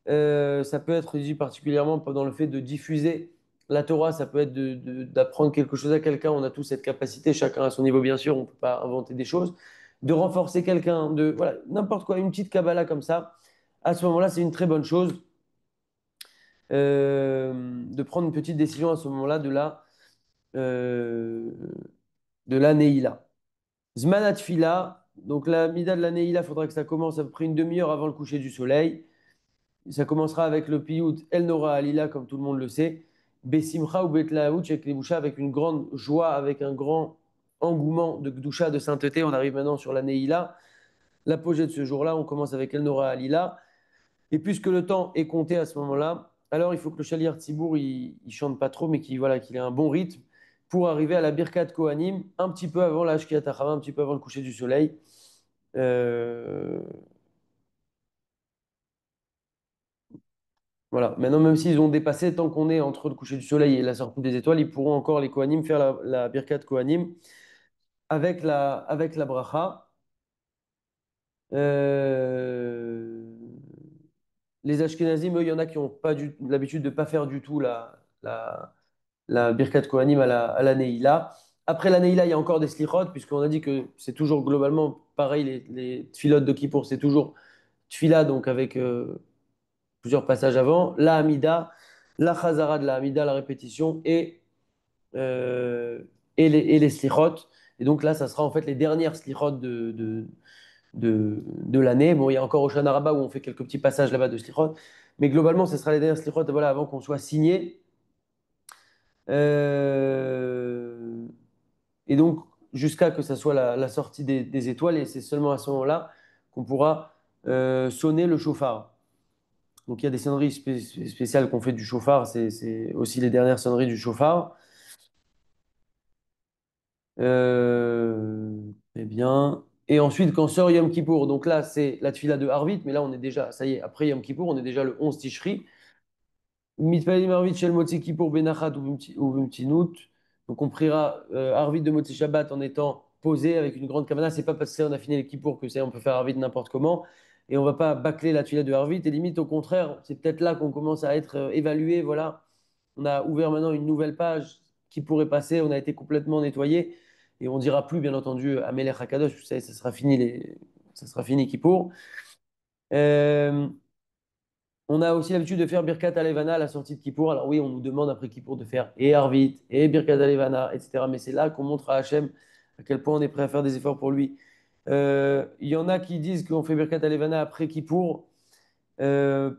Ça peut être dit particulièrement dans le fait de diffuser la Torah, ça peut être d'apprendre quelque chose à quelqu'un. On a tous cette capacité, chacun à son niveau, bien sûr, on ne peut pas inventer des choses. De renforcer quelqu'un, voilà, n'importe quoi, une petite Kabbalah comme ça. À ce moment-là, c'est une très bonne chose de prendre une petite décision à ce moment-là euh, de la Neila. Zmanat Fila, donc la Mida de la Neila, il faudra que ça commence à peu près une demi-heure avant le coucher du soleil. Ça commencera avec le Piyut El Nora Alila, comme tout le monde le sait. Besimcha ou Betlaout, avec les bouchas, avec une grande joie, avec un grand engouement de Gdusha, de sainteté. On arrive maintenant sur la Neila. L'apogée de ce jour-là, on commence avec El Nora Alila. Et puisque le temps est compté à ce moment-là, alors il faut que le Shaliach Tzibour, il chante pas trop, mais qu'il ait un bon rythme pour arriver à la Birkat Kohanim un petit peu avant la Shkiat Achava, un petit peu avant le coucher du soleil. Euh, Voilà. Maintenant, même s'ils ont dépassé, tant qu'on est entre le coucher du soleil et la sortie des étoiles, ils pourront encore, les Kohanim, faire la Birkat Kohanim avec la bracha. Euh, les Ashkenazim, eux, il y en a qui n'ont pas l'habitude de ne pas faire du tout la Birkat Kohanim à la Neila. Après la Neila, il y a encore des slichot, puisqu'on a dit que c'est toujours globalement pareil, les tfilotes de Kippour, c'est toujours tfila, donc avec plusieurs passages avant, la Hamida, la Chazara de la Hamida, la répétition, euh, et les slichot. Et donc là, ça sera en fait les dernières slichot de l'année. Bon, il y a encore Hoshana Rabbah où on fait quelques petits passages là-bas de slichot, mais globalement, ce sera les dernières slichot voilà, avant qu'on soit signé. Euh, et donc, jusqu'à que ça soit la sortie des étoiles, et c'est seulement à ce moment-là qu'on pourra sonner le chauffard. Donc, il y a des sonneries spéciales qu'on fait du chauffard, c'est aussi les dernières sonneries du chauffard. Eh bien. Et ensuite, quand sort Yom Kippour, donc là, c'est la tfila de Harvit, mais là, on est déjà, ça y est, après Yom Kippour, on est déjà le 11 Tishri. Mitpalim Arvit Shel Motzi Kippour Benachat ou Bimtinout. Donc on priera Arvit de Motzi Shabbat en étant posé avec une grande kavana. C'est pas parce qu'on a fini les Kippour que c'est on peut faire Arvit n'importe comment. Et on va pas bâcler la tuile de Arvit. Et limite au contraire, c'est peut-être là qu'on commence à être évalué. Voilà, on a ouvert maintenant une nouvelle page qui pourrait passer. On a été complètement nettoyé. Et on dira plus, bien entendu, à Melech HaKadosh. Vous savez, ça sera fini Kippour. Euh, on a aussi l'habitude de faire Birkat Alevana à la sortie de Kippour. Alors oui, on nous demande après Kippour de faire et Arvit, et Birkat Alevana, etc. Mais c'est là qu'on montre à Hachem à quel point on est prêt à faire des efforts pour lui. Il y en a qui disent qu'on fait Birkat Alevana après Kippour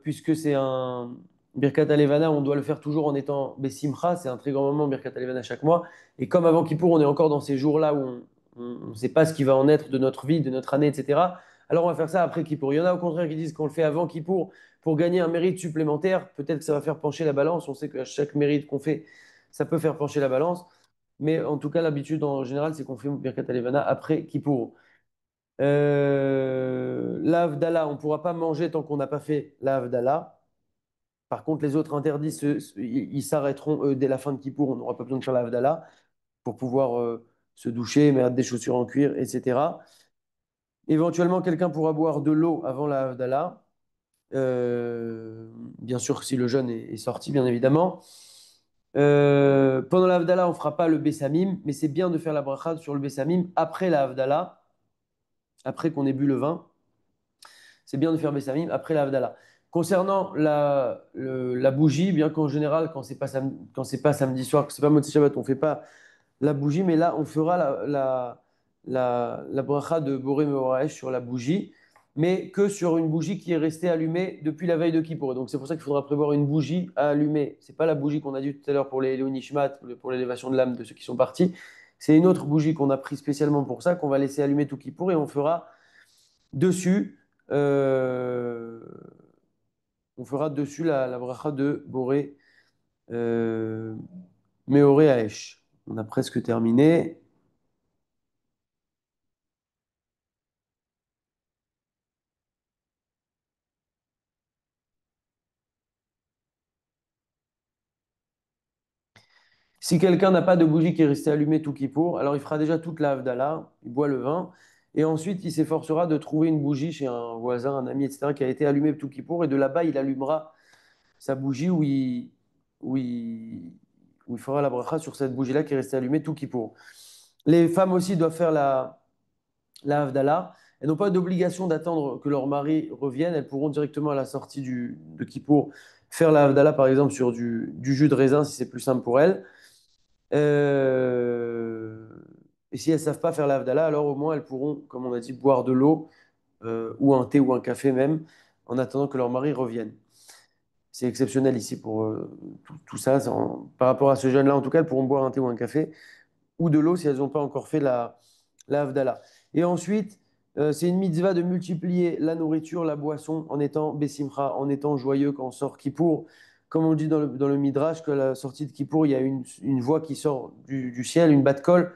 puisque c'est un Birkat Alevana, on doit le faire toujours en étant Bessimcha, c'est un très grand moment Birkat Alevana chaque mois. Et comme avant Kippour, on est encore dans ces jours-là où on ne sait pas ce qui va en être de notre vie, de notre année, etc. Alors on va faire ça après Kippour. Il y en a au contraire qui disent qu'on le fait avant Kippour pour gagner un mérite supplémentaire. Peut-être que ça va faire pencher la balance. On sait qu'à chaque mérite qu'on fait, ça peut faire pencher la balance. Mais en tout cas, l'habitude en général, c'est qu'on fait Birkat Alevana après Kippour. L'Havdalah, on ne pourra pas manger tant qu'on n'a pas fait l'Havdalah. Par contre, les autres interdits, ils s'arrêteront dès la fin de Kippour. On n'aura pas besoin de faire l'Havdalah pour pouvoir se doucher, mettre des chaussures en cuir, etc. Éventuellement, quelqu'un pourra boire de l'eau avant la Havdalah. Bien sûr, si le jeûne est sorti, bien évidemment. Pendant la Havdalah, on ne fera pas le Bessamim, mais c'est bien de faire la bracha sur le Bessamim après la Havdalah, après qu'on ait bu le vin. C'est bien de faire Bessamim après la Havdalah. Concernant la bougie, bien qu'en général, quand c'est pas samedi soir, que c'est pas Motzei Shabbat, on fait pas la bougie, mais là, on fera la bracha de Boré Meoraesh sur la bougie, mais que sur une bougie qui est restée allumée depuis la veille de Kippour. Donc c'est pour ça qu'il faudra prévoir une bougie à allumer. C'est pas la bougie qu'on a dit tout à l'heure pour les Léon Nishmat, pour l'élévation de l'âme de ceux qui sont partis. C'est une autre bougie qu'on a pris spécialement pour ça, qu'on va laisser allumer tout Kippour et on fera dessus, euh, la bracha de Boré euh, Meoré Aesh. On a presque terminé. Si quelqu'un n'a pas de bougie qui est restée allumée tout Kippour, alors il fera déjà toute la Havdalah, il boit le vin, et ensuite il s'efforcera de trouver une bougie chez un voisin, un ami, etc., qui a été allumée tout Kippour, et de là-bas il allumera sa bougie où il, où il fera la bracha sur cette bougie-là qui est restée allumée tout Kippour. Les femmes aussi doivent faire la Havdalah. Elles n'ont pas d'obligation d'attendre que leur mari revienne. Elles pourront directement à la sortie de Kippour faire la Havdalah, par exemple, sur du jus de raisin, si c'est plus simple pour elles. Euh, Et si elles ne savent pas faire la Havdalah, alors au moins elles pourront, comme on a dit, boire de l'eau ou un thé ou un café même, en attendant que leur mari revienne. C'est exceptionnel ici pour tout ça. Par rapport à ce jeune-là, en tout cas, elles pourront boire un thé ou un café ou de l'eau si elles n'ont pas encore fait la Havdalah. Et ensuite, c'est une mitzvah de multiplier la nourriture, la boisson, en étant bessimcha, en étant joyeux quand on sort Kippour. Comme on dit dans le Midrash, qu'à la sortie de Kippour, il y a une voix qui sort du ciel, une bat-kol,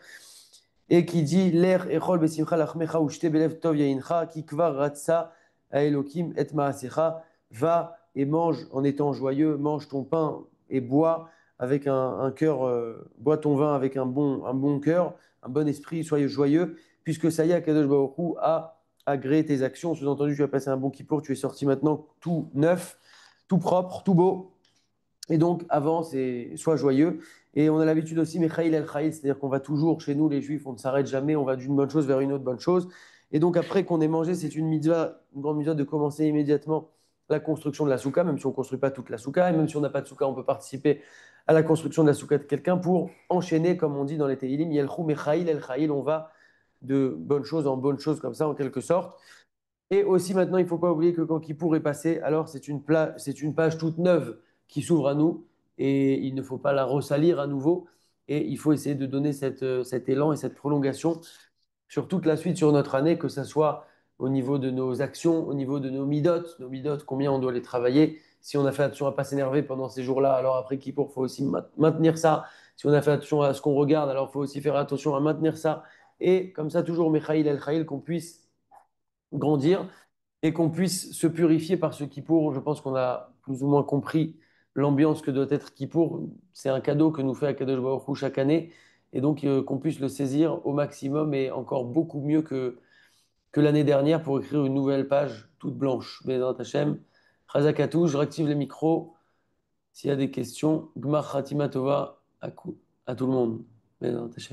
et qui dit L'air echol besimcha lachmecha ushte belev tov yaincha, ki kvar ratsa a Elokim et maasecha, va et mange en étant joyeux, mange ton pain et bois avec un cœur, bois ton vin avec un bon cœur, un bon esprit, soyez joyeux, puisque ça y est, Akadosh Baruch Hu a agréé tes actions. Sous-entendu, tu as passé un bon kippour, tu es sorti maintenant tout neuf, tout propre, tout beau. Et donc, avance et sois joyeux. Et on a l'habitude aussi, Mechaïl el Chaïl, c'est-à-dire qu'on va toujours, chez nous, les Juifs, on ne s'arrête jamais, on va d'une bonne chose vers une autre bonne chose. Et donc, après qu'on ait mangé, c'est une mitzvah, une grande mitzvah de commencer immédiatement la construction de la souka, même si on ne construit pas toute la souka, et même si on n'a pas de souka, on peut participer à la construction de la souka de quelqu'un pour enchaîner, comme on dit dans les Tehillim, Yelchou Mechaïl el Chaïl, on va de bonne chose en bonne chose, comme ça, en quelque sorte. Et aussi maintenant, il ne faut pas oublier que quand Kippour est passé, alors c'est une page toute neuve qui s'ouvre à nous et il ne faut pas la ressalir à nouveau. Et il faut essayer de donner cet élan et cette prolongation sur toute la suite, sur notre année, que ce soit au niveau de nos actions, au niveau de nos midotes, combien on doit les travailler. Si on a fait attention à ne pas s'énerver pendant ces jours-là, alors après Kippour, il faut aussi maintenir ça. Si on a fait attention à ce qu'on regarde, alors il faut aussi faire attention à maintenir ça. Et comme ça, toujours, Mechaïl El-Khaïl, qu'on puisse grandir et qu'on puisse se purifier par ce Kippour. Je pense qu'on a plus ou moins compris l'ambiance que doit être Kippour. C'est un cadeau que nous fait Akadosh Baruch Hu chaque année et donc qu'on puisse le saisir au maximum et encore beaucoup mieux que l'année dernière pour écrire une nouvelle page toute blanche. Bezrat Hashem, Chazakatou, je réactive les micros. S'il y a des questions, Gmar Khatima Tova à tout le monde. Bezrat Hashem.